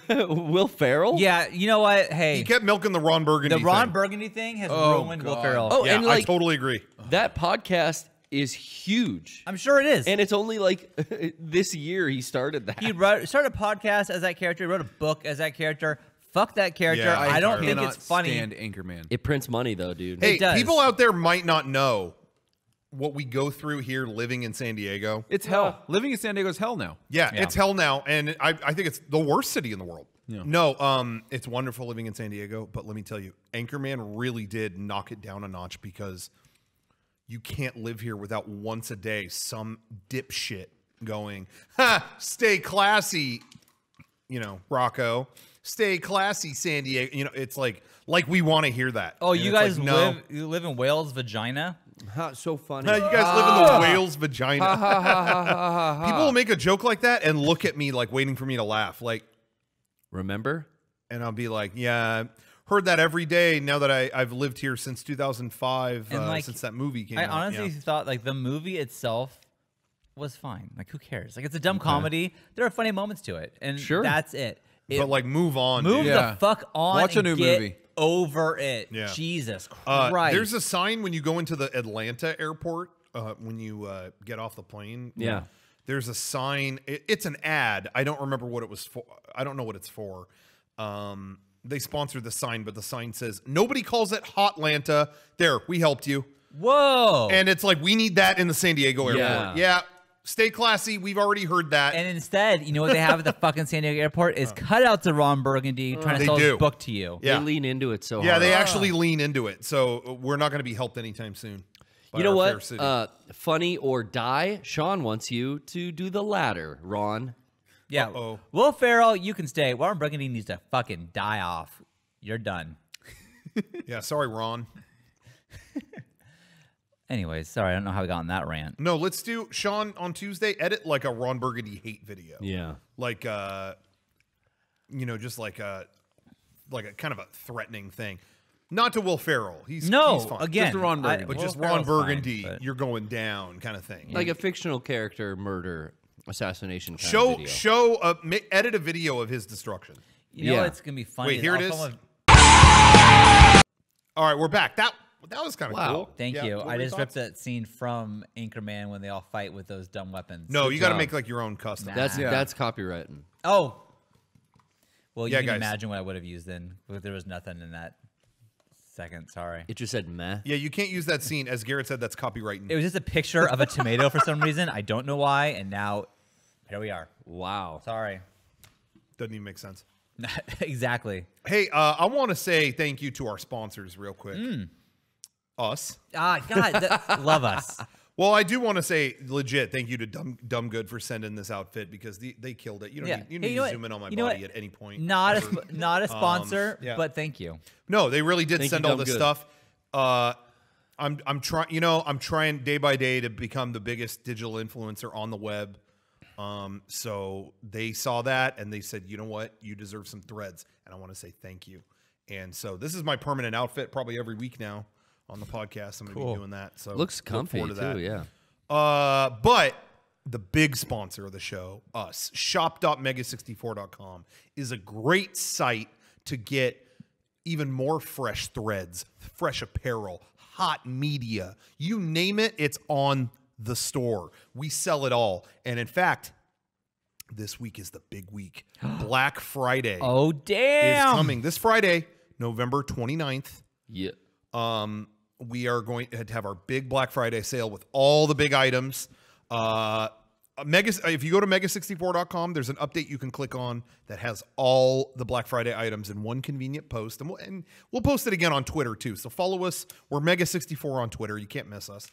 Will Ferrell? Yeah, you know what? Hey, He kept milking the Ron Burgundy. the Ron thing. Burgundy thing has Oh, ruined Will God. Ferrell. Oh, Yeah, and like I totally agree. that podcast is huge. I'm sure it is. And it's only like this year he started that. He started a podcast as that character. He wrote a book as that character. Fuck that character. Yeah, I don't think cannot it's funny. stand Anchorman. It prints money though, dude. Hey, does. people out there might not know what we go through here living in San Diego. It's hell. Living in San Diego is hell now. Yeah, Yeah. it's hell now, and I think it's the worst city in the world. Yeah. No, it's wonderful living in San Diego, but let me tell you, Anchorman really did knock it down a notch because you can't live here without once a day some dipshit going, "Ha, stay classy," Rocco. Stay classy, San Diego. It's like we want to hear that. Oh, And you it's guys like, no. live in Wales vagina? So funny. You guys live in the whale's vagina. People will make a joke like that and look at me like waiting for me to laugh. Like, Remember? and I'll be like, yeah, heard that every day now that I've lived here since 2005, And, like, since that movie came I out. honestly yeah. thought like the movie itself was fine. Like who cares? Like it's a dumb comedy. There are funny moments to it, and Sure. that's it. But like, move on. Move dude. Yeah. the fuck on. Watch a and new get movie. over it. Yeah. Jesus Christ. There's a sign when you go into the Atlanta airport when you get off the plane. Yeah. There's a sign. It's an ad. I don't remember what it was for. I don't know what it's for. They sponsored the sign, but the sign says, "Nobody calls it Hotlanta." There, we helped you. Whoa. And it's like, we need that in the San Diego airport. Yeah. Stay classy. We've already heard that. And instead, you know what they have at the fucking San Diego airport is cutouts of Ron Burgundy trying to They sell do. his book to you. Yeah. They lean into it so Yeah, hard. they actually lean into it. So we're not going to be helped anytime soon. by You know our fair what? city. Funny or die. Sean wants you to do the latter, Ron. Yeah. Uh-oh. Will Ferrell, you can stay. Ron Burgundy needs to fucking die off. You're done. Yeah, sorry, Ron. Anyways, sorry, I don't know how we got on that rant. No, let's do Sean on Tuesday. Edit like a Ron Burgundy hate video. Yeah. Like just like a kind of a threatening thing. Not to Will Ferrell. He's fine. Again, Just Ron Burgundy. But Will just Ron Ferrell's fine, Burgundy, but- you're going down kind of thing. Like a fictional character murder assassination kind of video. Edit a video of his destruction. You know Yeah. what's gonna be funny? Wait, here it I'll is. come with- All right, we're back. That was kind of Wow. cool. Thank Yeah, you. what I were your just ripped thoughts? that scene from Anchorman when they all fight with those dumb weapons. No, Good you got to job. make like your own custom. That's copywritten. Oh. Well, Yeah, you can guys. imagine what I would have used then. But there was nothing in that second. Sorry. It just said meh. Yeah, you can't use that scene. As Garrett said, that's copywriting. It was just a picture of a tomato for some reason. I don't know why. And now here we are. Wow. Sorry. Doesn't even make sense. Exactly. Hey, I want to say thank you to our sponsors real quick. Us. God, love us. Well, I do want to say legit thank you to Dumb Good for sending this outfit because they killed it. You don't need, you need to zoom in on my body at any point. Not a sponsor, yeah. but thank you. No, they really did Thank send you, all this Dumb stuff. I'm trying, I'm trying day by day to become the biggest digital influencer on the web. So they saw that and they said, you know what, you deserve some threads, and I want to say thank you. And so this is my permanent outfit, probably every week now on the podcast. I'm gonna be doing that. So Looks comfy look forward to too. that. Yeah. But the big sponsor of the show, us, shop.mega64.com, is a great site to get even more fresh threads, fresh apparel, hot media. You name it, it's on the store. We sell it all. And in fact, this week is the big week. Black Friday Oh, damn. is coming this Friday, November 29th. Yeah. We are going to have our big Black Friday sale with all the big items. If you go to mega64.com, there's an update you can click on that has all the Black Friday items in one convenient post. And we'll post it again on Twitter too. So follow us. We're Mega64 on Twitter. You can't miss us.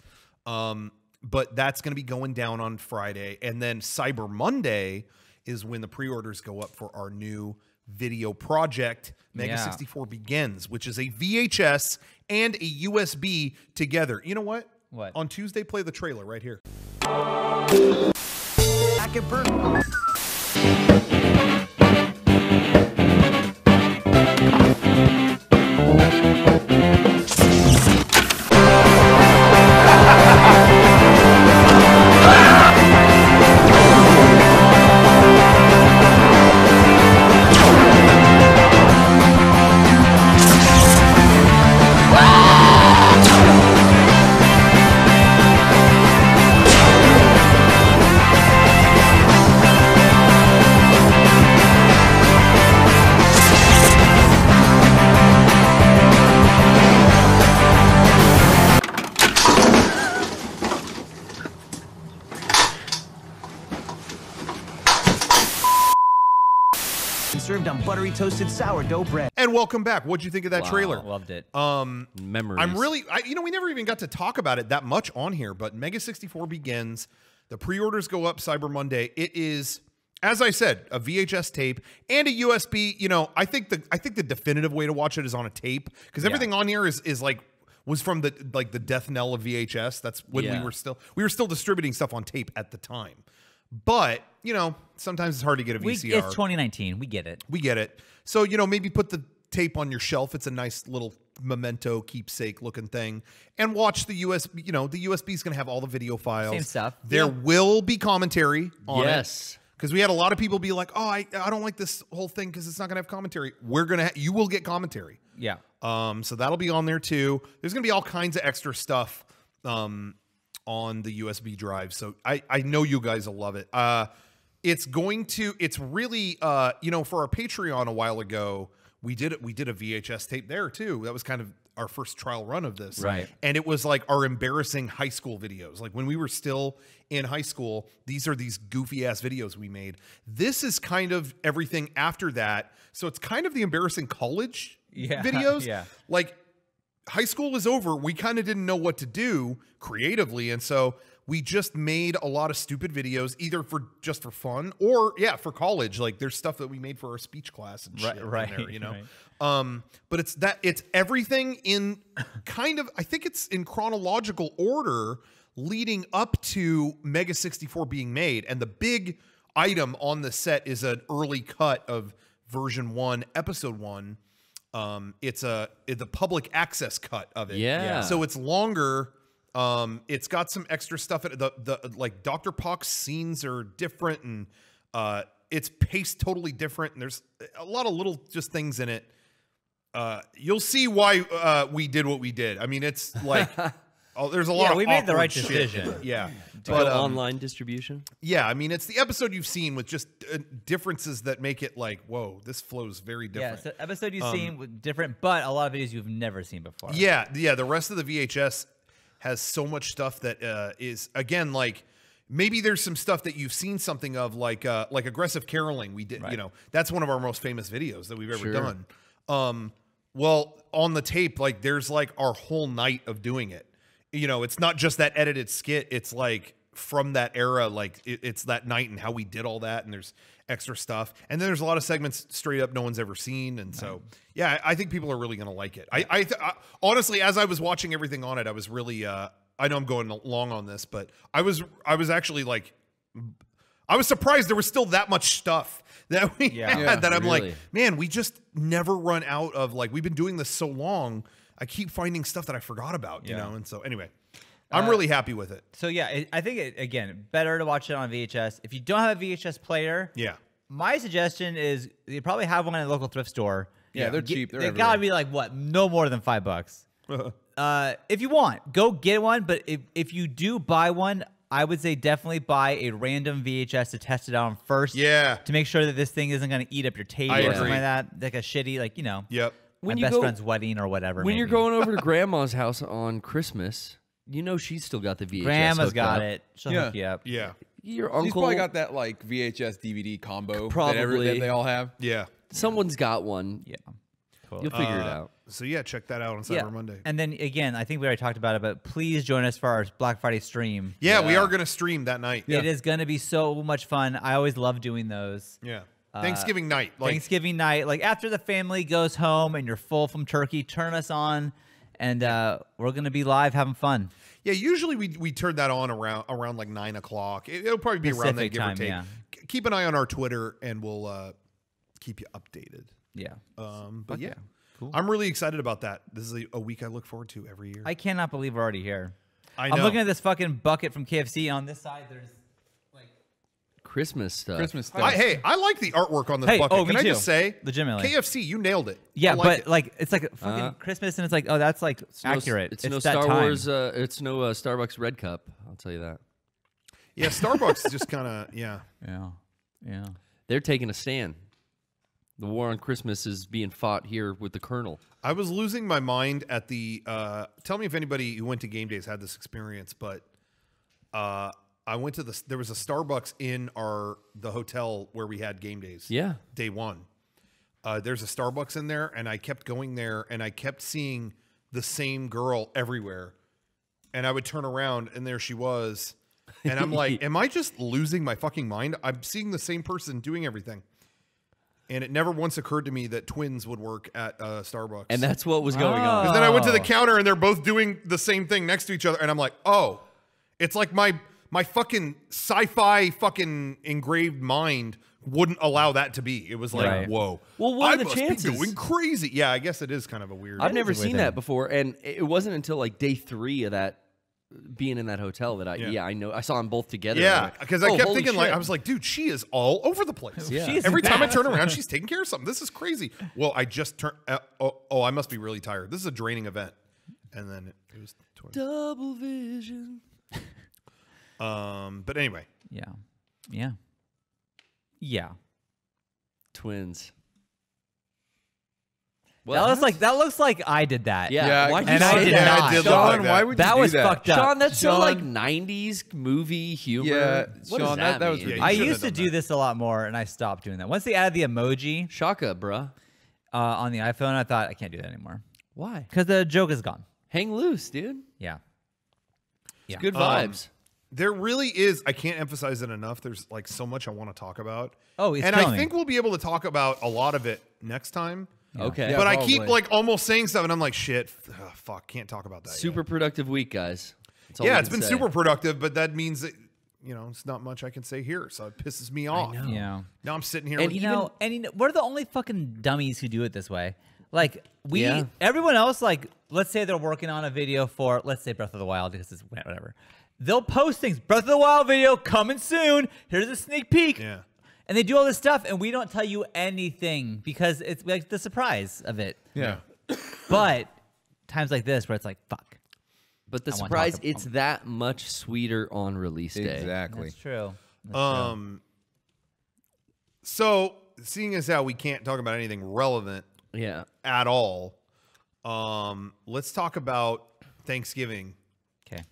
But that's going to be going down on Friday. And then Cyber Monday is when the pre-orders go up for our new video project, Mega64 Begins, which is a VHS and a USB together. You know what? What? On Tuesday, play the trailer right here. Served on buttery toasted sourdough bread. And welcome back. What'd you think of that trailer? Loved it. Memories. I'm really, we never even got to talk about it that much on here, but Mega64 Begins. The pre-orders go up Cyber Monday. It is, as I said, a VHS tape and a USB. I think the definitive way to watch it is on a tape because everything on here is like was from the death knell of VHS. That's when we were still distributing stuff on tape at the time. But, sometimes it's hard to get a VCR. It's 2019. We get it. We get it. So, maybe put the tape on your shelf. It's a nice little memento keepsake looking thing. And watch the USB. The USB is going to have all the video files. Same stuff. There will be commentary on it. Because we had a lot of people be like, oh, I don't like this whole thing because it's not going to have commentary. You will get commentary. Yeah. So that'll be on there too. There's going to be all kinds of extra stuff on the USB drive. So I know you guys will love it. It's really, for our Patreon a while ago, we did a VHS tape there too. That was kind of our first trial run of this. Right. And it was like our embarrassing high school videos. Like when we were still in high school, these are these goofy ass videos we made. This is kind of everything after that. So it's kind of the embarrassing college videos. Yeah. Like, high school was over. We kind of didn't know what to do creatively. And so we just made a lot of stupid videos, either just for fun or for college. Like there's stuff that we made for our speech class and shit in there, Right. But it's everything in kind of, I think it's in chronological order leading up to Mega64 being made. And the big item on the set is an early cut of version 1, episode 1. It's the public access cut of it. Yeah. So it's longer. It's got some extra stuff. Like Dr. Pock's scenes are different and it's paced totally different. And there's a lot of little just things in it. You'll see why we did what we did. I mean, it's like there's a lot. We made the right decision. Yeah. But online distribution. Yeah, I mean, it's the episode you've seen with just differences that make it like, whoa, this flows very different. Yeah, so episode you've seen with different, but a lot of videos you've never seen before. Yeah. The rest of the VHS has so much stuff that is, again, like maybe there's some stuff that you've seen something of, like aggressive caroling. We did, that's one of our most famous videos that we've ever done. Well, on the tape, like there's like our whole night of doing it. you know, it's not just that edited skit. It's like from that era, like it's that night and how we did all that. And there's extra stuff. And then there's a lot of segments straight up no one's ever seen. And so, yeah, I think people are really going to like it. I honestly, as I was watching everything on it, I was really, I know I'm going long on this, but I was actually like, I was surprised there was still that much stuff that we had that I'm like, man, we just never run out of, like, we've been doing this so long. I keep finding stuff that I forgot about, you know? And so anyway, I'm really happy with it. So yeah, I think, again, better to watch it on VHS. If you don't have a VHS player, my suggestion is you probably have one at a local thrift store. Yeah, they're cheap. They gotta be like, what, no more than $5. If you want, go get one. But if you do buy one, I would say definitely buy a random VHS to test it out on first. Yeah. To make sure that this thing isn't going to eat up your table or something like that. Like a shitty, like, you know, when my best friend's wedding or whatever. When you're going over to Grandma's house on Christmas, you know she's still got the VHS. Grandma's got up. it. She'll hook you up. Yeah. Your uncle. She's probably got that like VHS DVD combo Probably. that they all have. Yeah. Someone's got one. Yeah. Cool. You'll figure it out. So yeah, check that out on Cyber Monday. And then again, I think we already talked about it, but please join us for our Black Friday stream. Yeah, we are going to stream that night. It is going to be so much fun. I always love doing those. Yeah. Thanksgiving night. Like, Thanksgiving night. Like after the family goes home and you're full from turkey, turn us on and we're going to be live having fun. Yeah, usually we turn that on around like 9 o'clock. It'll probably be around that, give or take. Yeah. Keep an eye on our Twitter and we'll keep you updated. Yeah. But yeah. Cool. I'm really excited about that. This is a week I look forward to every year. I cannot believe we're already here. I know. I'm looking at this fucking bucket from KFC. On this side, there's like Christmas stuff. I like the artwork on this bucket. Oh, Can I just say, legitimately, KFC, you nailed it. Yeah, like but it. like it's like fucking Christmas, and it's like, oh, that's like accurate. It's no that Star time. Wars. It's no Starbucks Red Cup. I'll tell you that. Yeah, Starbucks just kind of yeah. They're taking a stand. The war on Christmas is being fought here with the Colonel. I was losing my mind at the. Tell me if anybody who went to game days had this experience, but I went to there was a Starbucks in the hotel where we had game days. Yeah, day one. There's a Starbucks in there, and I kept going there, and I kept seeing the same girl everywhere, and I would turn around, and there she was, and I'm like, am I just losing my fucking mind? I'm seeing the same person doing everything. And it never once occurred to me that twins would work at Starbucks. And that's what was going on. And then I went to the counter and they're both doing the same thing next to each other. And I'm like, oh, it's like my fucking sci-fi fucking engraved mind wouldn't allow that to be. It was like, whoa. Well, what are the must chances? be going crazy. Yeah, I guess it is kind of a weird. I've never seen that before. And it wasn't until like day 3 of that being in that hotel that I know I saw them both together. Yeah, because I kept thinking, shit. like, I was like, dude, she is all over the place. Yeah. Every time I turn around, she's taking care of something. This is crazy. Well, I just turned. I must be really tired. This is a draining event. And then it was double vision. But anyway, yeah, twins. Well, that looks like I did that. Yeah, I did not. Sean, why would you that do was that? fucked up. Sean, that's so like 90s movie humor. Yeah, what Sean, does that was mean? ridiculous. I shouldn't used have to done do this a lot more, and I stopped doing that. Once they added the emoji Shaka, bruh. on the iPhone, I thought I can't do that anymore Why? because the joke is gone. Hang loose, dude. Yeah. It's good vibes. there really is. I can't emphasize it enough. There's like so much I want to talk about. Oh, it's and killing I think we'll be able to talk about a lot of it next time. Okay. But I probably. keep like almost saying stuff, and I'm like, shit, fuck, can't talk about that. Super productive week, guys. That's all Yeah, we it's can been say. super productive, but that means that it's not much I can say here, so it pisses me off. know. Yeah. Now I'm sitting here. And with, We're the only fucking dummies who do it this way. Like Yeah. everyone else, like let's say they're working on a video for, let's say Breath of the Wild, because it's whatever. They'll post things. Breath of the Wild video coming soon. Here's a sneak peek. Yeah. And they do all this stuff, and we don't tell you anything because it's like the surprise of it. Yeah. But times like this where it's like, fuck. But the I wanna surprise, talk it's that much sweeter on release day. Exactly. That's true. So seeing as how we can't talk about anything relevant Yeah. at all, let's talk about Thanksgiving. Okay.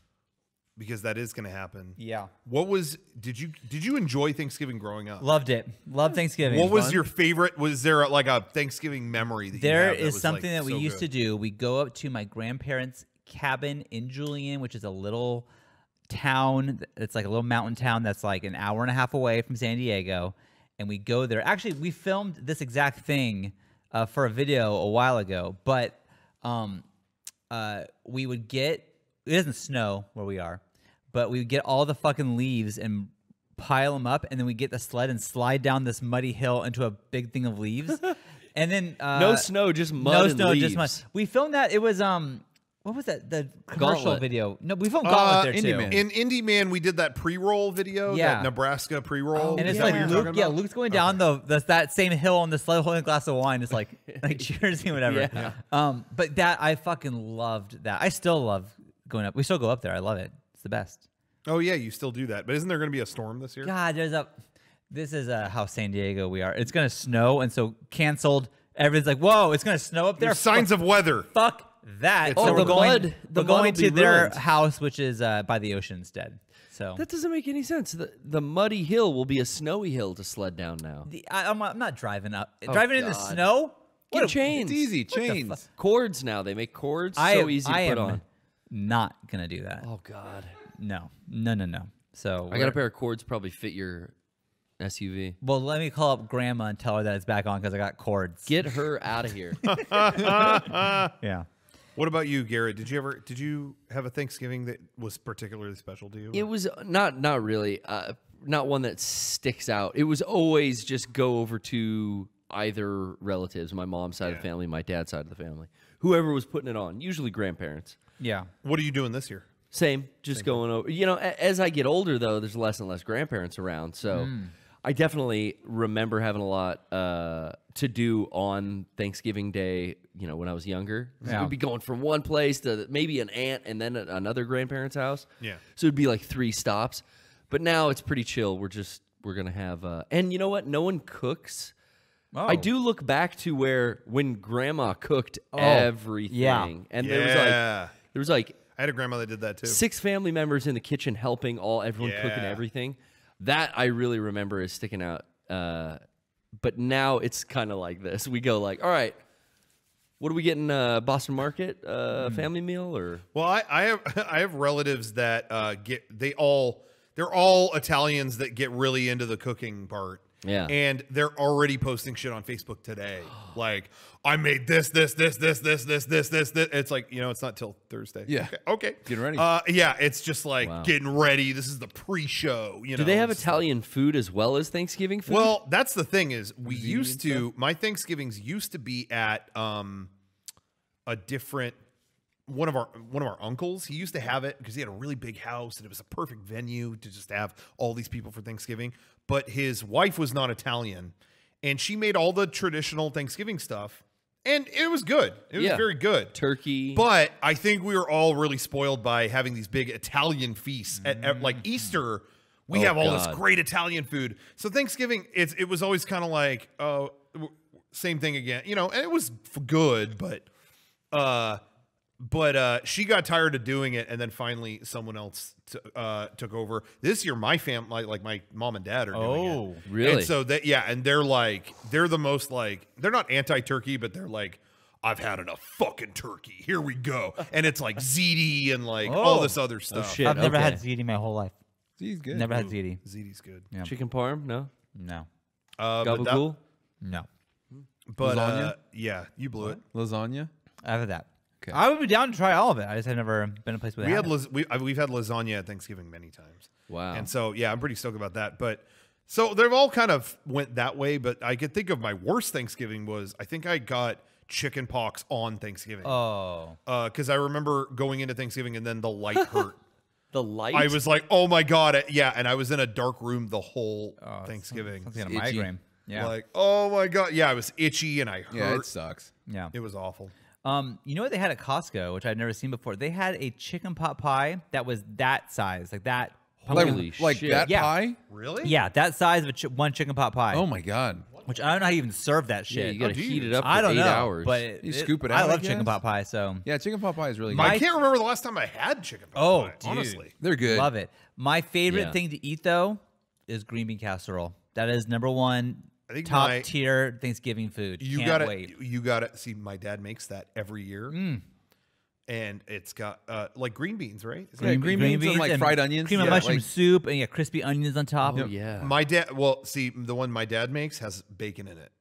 Because that is going to happen. Yeah. Did you enjoy Thanksgiving growing up? Loved it. Loved Thanksgiving. What was your favorite? Was there like a Thanksgiving memory that There you have is was, something like, that we so used good? to do. We go up to my grandparents' cabin in Julian, which is a little town. It's like a little mountain town that's like an hour and a half away from San Diego. And we go there. Actually, we filmed this exact thing for a video a while ago. But we would get, it doesn't snow where we are, but we would get all the fucking leaves and pile them up. And then we get the sled and slide down this muddy hill into a big thing of leaves. And then no snow, just mud. No and snow, leaves. just mud. We filmed that. It was what was that? The commercial Gauntlet. video. No, we filmed Gauntlet there Indie too. Man. In Indie Man, we did that pre-roll video, Yeah. that Nebraska pre-roll. And it's Is that like what you're Luke, talking yeah, about? Luke's going down that same hill on the sled holding a glass of wine. It's like cheersing, whatever. Yeah. But that I fucking loved that. I still love going up. We still go up there. I love it. It's the best. Oh yeah, you still do that. But isn't there going to be a storm this year? God, this is how San Diego we are. It's gonna snow, and so canceled. Everyone's like, whoa, it's gonna snow up there. There's signs of weather. Fuck that. Oh, So the we're going, mud- the we're mud going will to be their ruined. house, which is by the ocean instead. So That doesn't make any sense. The muddy hill will be a snowy hill to sled down now. I'm not driving up. Driving in the God. snow? Get chains. It's easy. Chains. Cords now. They make cords I so am- easy I to put am on. Not gonna do that. Oh God. No. So I got a pair of cords probably fit your SUV. Well, let me call up Grandma and tell her that it's back on because I got cords. Get her out of here. Yeah. What about you, Garrett? Did you have a Thanksgiving that was particularly special to you? It was not really not one that sticks out. It was always just go over to either relatives, my mom's side of the family, my dad's side of the family, whoever was putting it on. Usually grandparents. Yeah. What are you doing this year? Same, just going over. You know, as I get older, though, there's less and less grandparents around. So I definitely remember having a lot to do on Thanksgiving Day, you know, when I was younger. Yeah. We'd be going from one place to maybe an aunt and then another grandparent's house. Yeah. So it'd be like 3 stops. But now it's pretty chill. We're going to have, and you know what? No one cooks. Oh. I do look back to when grandma cooked everything. yeah. And Yeah. there was like I had a grandma that did that too. 6 family members in the kitchen helping everyone cooking Yeah. everything. That I really remember is sticking out. But now it's kind of like this. We go like, all right, what are we getting? Boston Market family meal or? Well, I have relatives that they're all Italians that get really into the cooking part. Yeah. And they're already posting shit on Facebook today. Like, I made this. It's like, you know, it's not till Thursday. Yeah. Okay. Getting ready. Yeah, it's just like Wow. getting ready. This is the pre-show. You know. Do they have It's- Italian food as well as Thanksgiving food? Well, that's the thing is we used to, my Thanksgivings used to be at a different, one of our uncles. He used to have it because he had a really big house and it was a perfect venue to just have all these people for Thanksgiving. But his wife was not Italian and she made all the traditional Thanksgiving stuff and it was good. It was very good. turkey. But I think we were all really spoiled by having these big Italian feasts at like Easter. We Oh, have all this God. great Italian food. So Thanksgiving, it was always kind of like, oh, same thing again, you know, and it was good, but she got tired of doing it, and then finally someone else took over. This year, my family, like my mom and dad, are doing it. really? And so and they're the most like, they're not anti-turkey, but they're like, I've had enough fucking turkey. Here we go. And it's like ziti and like all this other stuff. shit. I've never okay. had ziti my whole life. He's good. Never had ziti. Ziti's good. Yeah. Chicken parm? No. No. But Gabagool? No. Lasagna? Yeah, you blew it. Lasagna. I've had that. Okay. I would be down to try all of it. I just have never been in a place where We've had lasagna at Thanksgiving many times. Wow. And so yeah, I'm pretty stoked about that. But so they've all kind of went that way. But I could think of my worst Thanksgiving was I think I got chicken pox on Thanksgiving. Oh. Because I remember going into Thanksgiving and then the light hurt. The light? I was like, oh my God. Yeah. And I was in a dark room the whole Thanksgiving. Something like a Itchy. migraine. Yeah. Like, oh my God. Yeah, I was itchy and I hurt. Yeah, it sucks. Yeah. It was awful. You know what they had at Costco, which I'd never seen before? They had a chicken pot pie that was that size, like that. Holy Like shit. that Yeah. pie? Really? Yeah, that size of one chicken pot pie. Oh my god. Which I don't know how you even serve that Yeah, shit. you got to do heat you? it up for I don't 8 know, hours. but You scoop it out, I I love chicken guess? pot pie, so Yeah, chicken pot pie is really good. I can't remember the last time I had chicken pot Oh, pie, dude. honestly. They're good. love it. My favorite Yeah. thing to eat though is green bean casserole. That is number one I think top my- tier Thanksgiving food. You Can't gotta, wait. you gotta see. My dad makes that every year, and it's got like green beans, right? Yeah, green beans and like fried onions. Cream of mushroom soup, and crispy onions on top. Oh, yeah. My dad, well, see, the one my dad makes has bacon in it.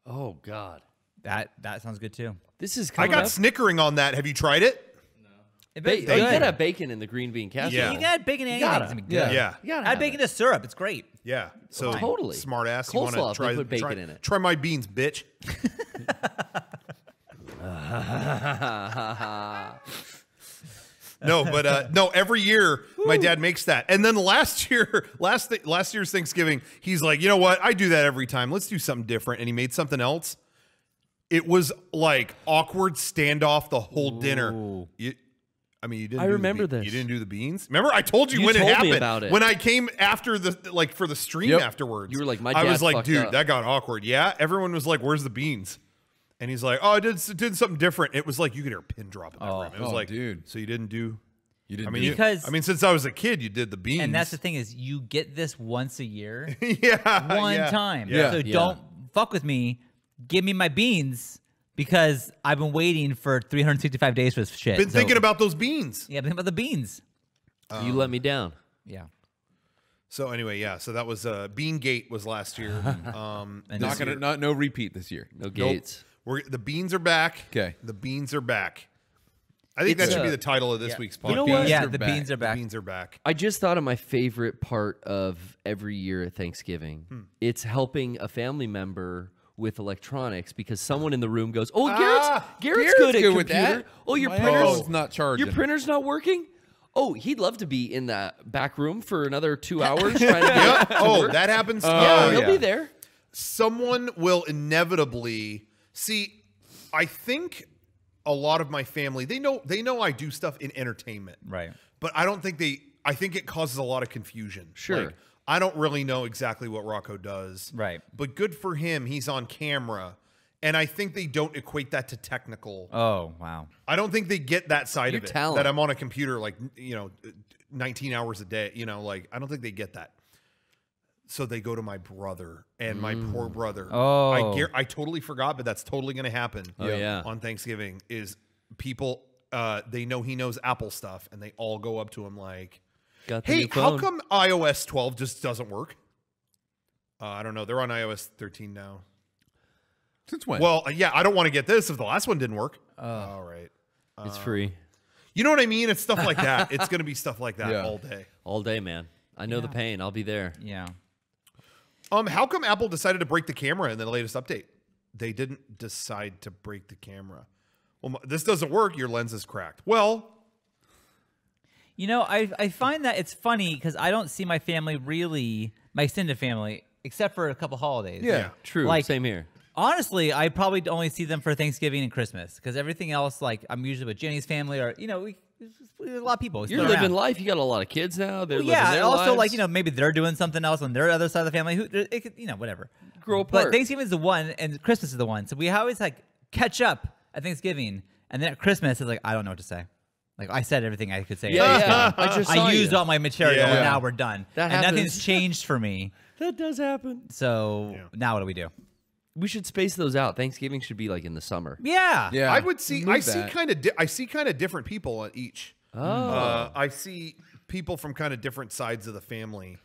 Oh, God. That sounds good too. This is I coming got up. snickering on that. Have you tried it? It's They good. gotta have bacon in the green bean casserole. Yeah. You got bacon and Gotta. eggs. It's gonna be good. Yeah. You gotta Add have bacon it. to syrup. It's great. Yeah. So Totally. smart ass. Coleslaw, You want to they try put bacon in it. Try my beans, bitch. No, but no. Every year, my dad makes that, and then last year's Thanksgiving, he's like, you know what? I do that every time. Let's do something different, and he made something else. It was like awkward standoff the whole dinner. You didn't. I remember this. You didn't do the beans. Remember, I told you, You when told it me happened. about it. When I came after for the stream afterwards. You were like, my I dad was like, fucked dude, up. that got awkward. Yeah, everyone was like, where's the beans? And he's like, oh, I did something different. It was like you could hear a pin drop in that room. It was like, dude. So you didn't do. You didn't. Because since I was a kid, you did the beans. And that's the thing is, you get this once a year, yeah, one yeah. time. Yeah. So Yeah. don't fuck with me. Give me my beans because I've been waiting for 365 days for this shit. Been thinking about those beans. Yeah, been thinking about the beans. You let me down. Yeah. So anyway, yeah. So that was Bean Gate was last year. And no repeat this year. No gates. The beans are back. Okay. The beans are back. I think It's, that should be the title of this week's podcast. You know what? Yeah, are the back. beans are back. The beans are back. I just thought of my favorite part of every year at Thanksgiving. It's helping a family member with electronics because someone in the room goes, "Oh, Garrett's good at good with computer. that. Oh, your My printer's phone's not charging. Your printer's not working. Oh, he'd love to be in that back room for another 2 hours trying to get to Oh, work. that happens. Yeah, he'll yeah. be there. Someone will inevitably see. I think a lot of my family, they know I do stuff in entertainment, Right. but I don't think I think it causes a lot of confusion. Sure. Like, I don't really know exactly what Rocco does. Right. But good for him. He's on camera. And I think they don't equate that to technical. Oh, wow. I don't think they get that side Your of it. talent. That I'm on a computer 19 hours a day. I don't think they get that. So they go to my brother and my poor brother. Oh. I totally forgot, but that's totally going to happen. Oh, yeah. On Thanksgiving is people, they know he knows Apple stuff and they all go up to him like, Got the hey, new how phone. come iOS 12 just doesn't work? I don't know. They're on iOS 13 now. Since when? Well, yeah, I don't want to get this if the last one didn't work. All right. It's free You know what I mean? It's stuff like that. It's going to be stuff like that Yeah. all day. all day, man. I know the pain. I'll be there. Yeah. How come Apple decided to break the camera in the latest update? They didn't decide to break the camera. Well, this doesn't work. Your lens is cracked. Well, You know, I find that it's funny because I don't see my family really, my extended family, except for a couple holidays. Yeah. True. Like- Same here. Honestly, I probably only see them for Thanksgiving and Christmas because everything else, like I'm usually with Jenny's family or, there's a lot of people. We You're split living around. life. You got a lot of kids now. They're Well, living yeah, their also lives. like, maybe they're doing something else on their other side of the family. It could, whatever. Grow apart. But Thanksgiving is the one and Christmas is the one. So we always like catch up at Thanksgiving and then at Christmas it's like, I don't know what to say. Like I said everything I could say. Yeah. I just saw I used you. all my material Yeah. and now we're done. That and nothing's happens. changed for me. That does happen. So now what do we do? We should space those out. Thanksgiving should be like in the summer. Yeah. yeah. I would see. Move I see that. kind of different people on each. Oh. I see people from kind of different sides of the family.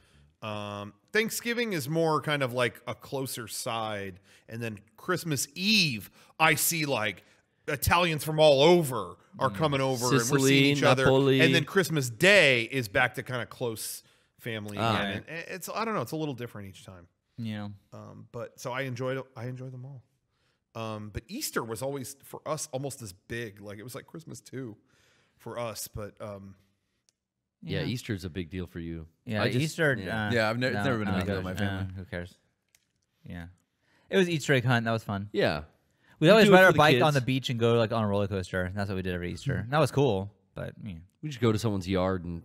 Thanksgiving is more kind of like a closer side, and then Christmas Eve, I see like Italians from all over are coming over and we're Sicily, seeing each other, Napoli. and then Christmas Day is back to kind of close family Ah. again. And it's I don't know, it's a little different each time. Yeah. But so I enjoy them all. But Easter was always for us almost as big. Like it was like Christmas too for us. But Yeah, Easter's a big deal for you. Yeah, I just- Easter. yeah. Yeah, I've it's never been a big deal in my good. family. Who cares? Yeah. It was Easter egg hunt. That was fun. Yeah. We'd always do it ride for our the bike on kids. the beach and go like on a roller coaster. That's what we did every Easter. That was cool. But We just go to someone's yard and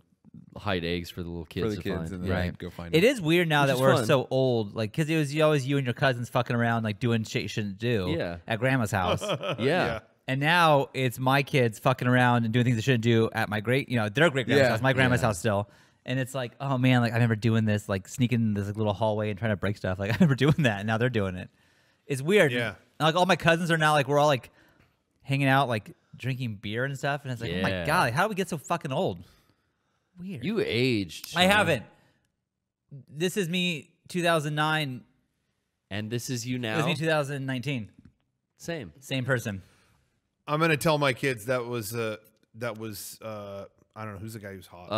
hide eggs for the little kids For the to kids, find. and then right. go find it them. is weird now Which that is we're fun. so old. Like, because it was always you and your cousins fucking around, like doing shit you shouldn't do. Yeah. At grandma's house. Yeah. And now it's my kids fucking around and doing things they shouldn't do at my their great grandma's Yeah. house, my grandma's Yeah. house still. And it's like, oh man, like I remember doing this, like sneaking in this little hallway and trying to break stuff. Like I remember doing that, and now they're doing it. It's weird. Yeah. And, like all my cousins are now like we're all like hanging out, like drinking beer and stuff. And it's like, oh my God, like, how do we get so fucking old? Weird. You aged. I haven't. This is me 2009. And this is you now. This is me 2019. Same person. I'm gonna tell my kids that was I don't know who's the guy who's hot.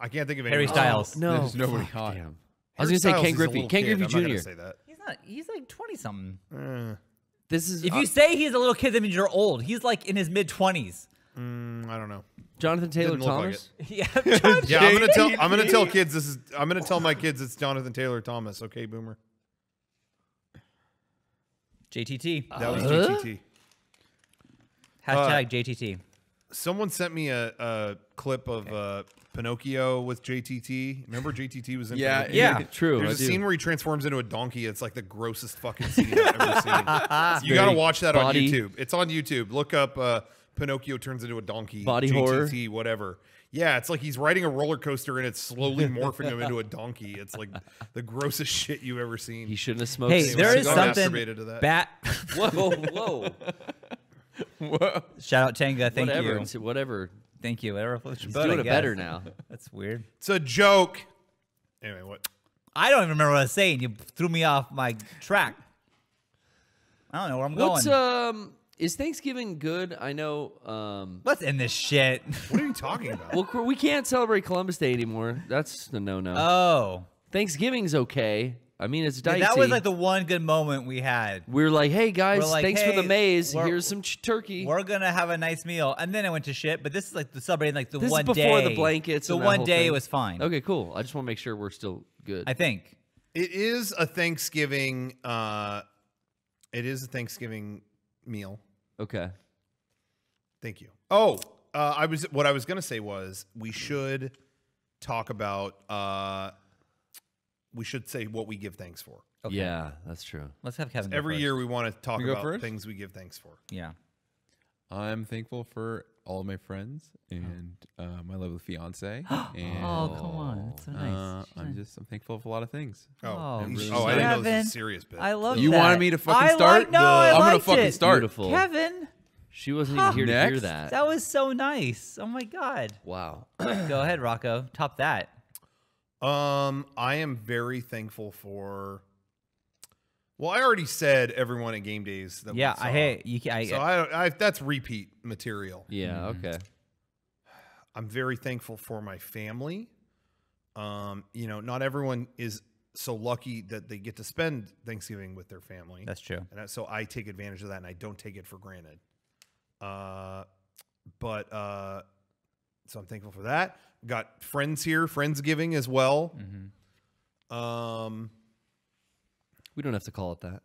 I can't think of Harry anyone. Styles. No, There's nobody hot. Damn. I was gonna say Ken Griffey. Ken Griffey I'm not gonna Jr. say that. He's not. He's like 20 something. This is If you say he's a little kid, that means you're old. He's like in his mid 20s. I don't know. Jonathan Taylor Didn't look like Thomas. Yeah. Yeah, I'm gonna tell kids this is. I'm gonna tell my kids it's Jonathan Taylor Thomas. Okay, Boomer. JTT. That was JTT. Hashtag JTT. Someone sent me a clip of Pinocchio with JTT. Remember JTT was in Pinocchio? Yeah. True. There's I a do. scene where he transforms into a donkey. It's like the grossest fucking scene I've ever seen. You got to watch that on body- YouTube. It's on YouTube. Look up Pinocchio turns into a donkey. Body JTT, horror. whatever. Yeah, it's like he's riding a roller coaster and it's slowly morphing him into a donkey. It's like the grossest shit you've ever seen. He shouldn't have smoked. Hey, cigarettes. there is I something. masturbated to that. Whoa. Shout out Tenga. Thank Whatever. you. It's whatever. Thank you. Whatever floats your He's boat, doing I it better guess. now. That's weird. It's a joke. Anyway, what? I don't even remember what I was saying. You threw me off my track. I don't know where I'm What's going. is Thanksgiving good? I know. Let's end this shit. What are you talking about? Well, we can't celebrate Columbus Day anymore. That's the no-no. Oh. Thanksgiving's okay. I mean, it's dicey. That was like the one good moment we had. We're like, hey guys, We're like, thanks for hey, the maize. we're- Here's some turkey. We're gonna have a nice meal, and then it went to shit. But this is like the celebrating like the This is one before day. the blankets The and that one whole day thing. was fine. Okay, cool. I just want to make sure we're still good. I think. It is a Thanksgiving. It is a Thanksgiving meal. Okay. Thank you. Oh, what I was gonna say was we should talk about. We should say what we give thanks for. Okay. Yeah, that's true. Let's have Kevin. go Every first. year we want to talk You go about first? things we give thanks for. Yeah. I'm thankful for all of my friends and my lovely fiance. And Oh, come on. That's so nice. I'm thankful for a lot of things. Oh, I didn't Kevin. know this was a serious bit. I love You that. wanted me to fucking I start? Like, no, I I'm gonna liked fucking it. start. Beautiful. Kevin, She wasn't even here to hear Next. that. that was so nice. Oh my God. Wow. Go ahead, Rocco. Top that. I am very thankful for. Well, I already said everyone at Game Days. That Yeah, we saw. I hate you. So I that's repeat material. Yeah, okay. I'm very thankful for my family. You know, not everyone is so lucky that they get to spend Thanksgiving with their family. That's true. And so I take advantage of that, and I don't take it for granted. So I'm thankful for that. Got friends here, Friendsgiving as well. We don't have to call it that.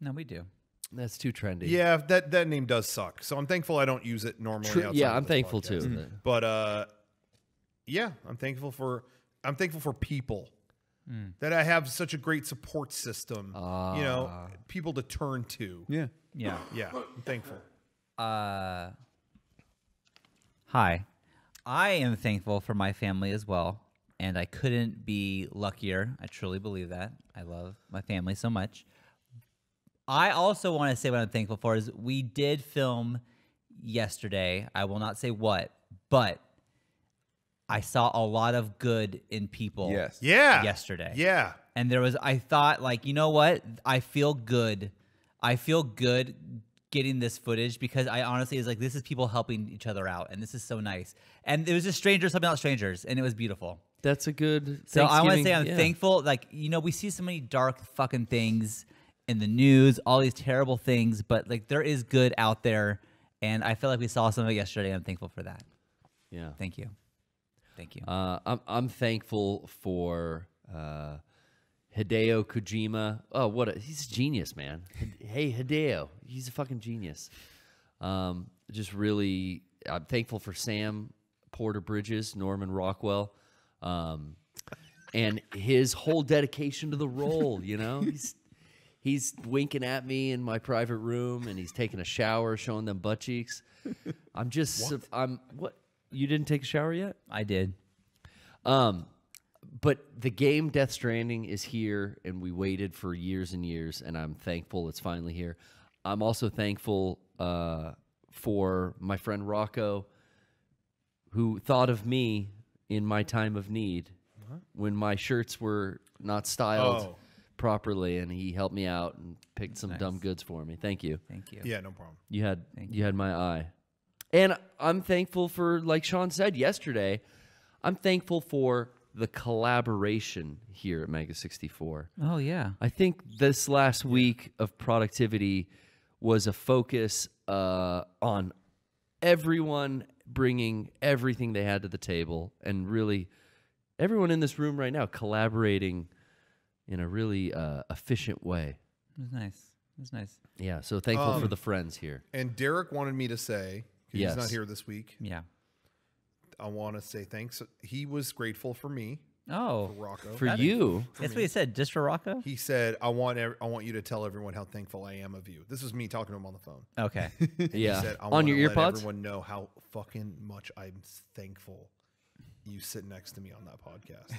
No, we do. That's too trendy. Yeah, that name does suck. So I'm thankful I don't use it normally. outside Yeah, of I'm this thankful podcast. too. But yeah, I'm thankful for people that I have such a great support system. You know, people to turn to. Yeah. Yeah. Yeah, I'm thankful. Hi. I am thankful for my family as well, and I couldn't be luckier. I truly believe that. I love my family so much. I also want to say what I'm thankful for is we did film yesterday. I will not say what, but I saw a lot of good in people Yes. Yeah. yesterday. Yeah. And there was, I thought, like, you know what? I feel good. I feel good getting this footage because I honestly is like, this is people helping each other out, and this is so nice. And it was just strangers helping out strangers, and it was beautiful. That's a good. So I want to Thanksgiving- say I'm yeah. thankful. Like, you know, we see so many dark fucking things in the news, all these terrible things, but like there is good out there, and I feel like we saw some of it yesterday. I'm thankful for that. Yeah. Thank you. Thank you. I'm thankful for Hideo Kojima. Oh, he's a genius, man. Hey, Hideo, he's a fucking genius. Just really, I'm thankful for Sam Porter Bridges, Norman Rockwell, and his whole dedication to the role. You know, he's winking at me in my private room, and he's taking a shower, showing them butt cheeks. I'm just, what? You didn't take a shower yet? I did. But the game Death Stranding is here, and we waited for years and years, and I'm thankful it's finally here. I'm also thankful for my friend Rocco, who thought of me in my time of need when my shirts were not styled properly, and he helped me out and picked some dumb goods for me. Thank you. Thank you. Yeah, no problem. You had my eye. And I'm thankful for, like Shawn said yesterday, I'm thankful for the collaboration here at Mega64. Oh, yeah. I think this last week of productivity was a focus on everyone bringing everything they had to the table, and really everyone in this room right now collaborating in a really efficient way. It was nice. It was nice. Yeah, so thankful for the friends here. And Derek wanted me to say, 'cause he's not here this week. Yeah. I want to say thanks. He was grateful for me. Oh, For Rocco. For you. That's what he said. Just for Rocco? He said, I want you to tell everyone how thankful I am of you. This was me talking to him on the phone. Okay. Yeah. He said, I On want your to ear let pods? everyone know how fucking much I'm thankful you sit next to me on that podcast.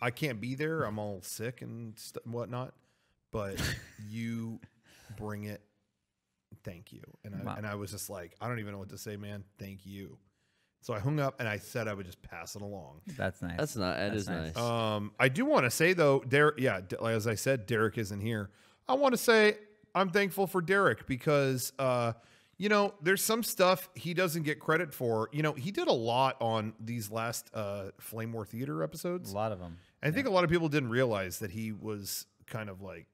I can't be there. I'm all sick and whatnot. But you bring it. Thank you. And I was just like, I don't even know what to say, man. Thank you. So I hung up and I said I would just pass it along. That's nice. That is nice. I do want to say though, Derek. Yeah, as I said, Derek isn't here. I want to say I'm thankful for Derek because, you know, there's some stuff he doesn't get credit for. You know, he did a lot on these last Flame War Theater episodes. A lot of them. I think a lot of people didn't realize that he was kind of like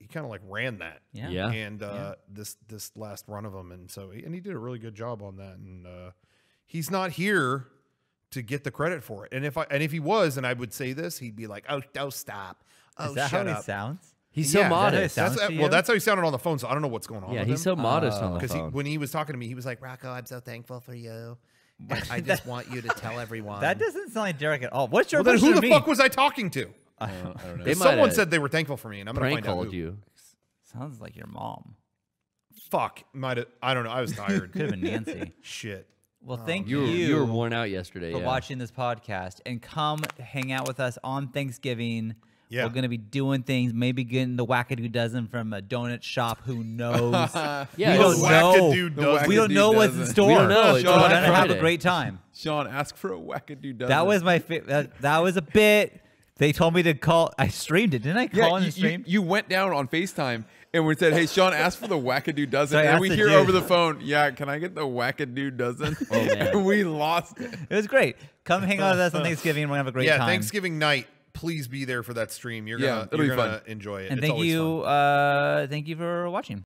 ran that. Yeah. Yeah. And this last run of them, and so he did a really good job on that. And he's not here to get the credit for it. And if he was, and I would say this, he'd be like, "Oh, stop! Oh, Is that shut how up." he sounds? He's so modest. sounds to you? That's how he sounded on the phone. So I don't know what's going on. Yeah, with he's him. so modest on the Because phone. when he was talking to me, he was like, "Rocco, I'm so thankful for you. I just want you to tell everyone." That doesn't sound like Derek at all. What's your Well, then impression who of the me? fuck was I talking to? I don't know. They might Someone have said they were thankful for me, and I'm going to prank find out called who. you. Sounds like your mom. Fuck. Might have. I don't know. I was tired. Could have been Nancy. Shit. Well, thank You were worn out yesterday. for Yeah. watching this podcast, and come hang out with us on Thanksgiving. Yeah. We're going to be doing things, maybe getting the wackadoo dozen from a donut shop. Who knows? Yeah, we it's- don't know. Wackadoo dozen. We don't know what's in dozen. store. We don't know. We're It's going Black to have a Friday. great time. Shawn, ask for a wackadoo dozen. That was my that was a bit. They told me to call. I streamed it, didn't I? Call in the stream. you went down on FaceTime and we said, "Hey, Shawn, ask for the wackadoo dozen." So I And asked we the hear dude. over the phone, "Yeah, can I get the wackadoo dozen?" man. And we lost it. It was great. Come hang out with us on Thanksgiving. We're gonna have a great Yeah, time. Thanksgiving night. Please be there for that stream. You're Yeah, gonna it'll be you're gonna fun. enjoy it. And It's thank always you. fun. Thank you for watching.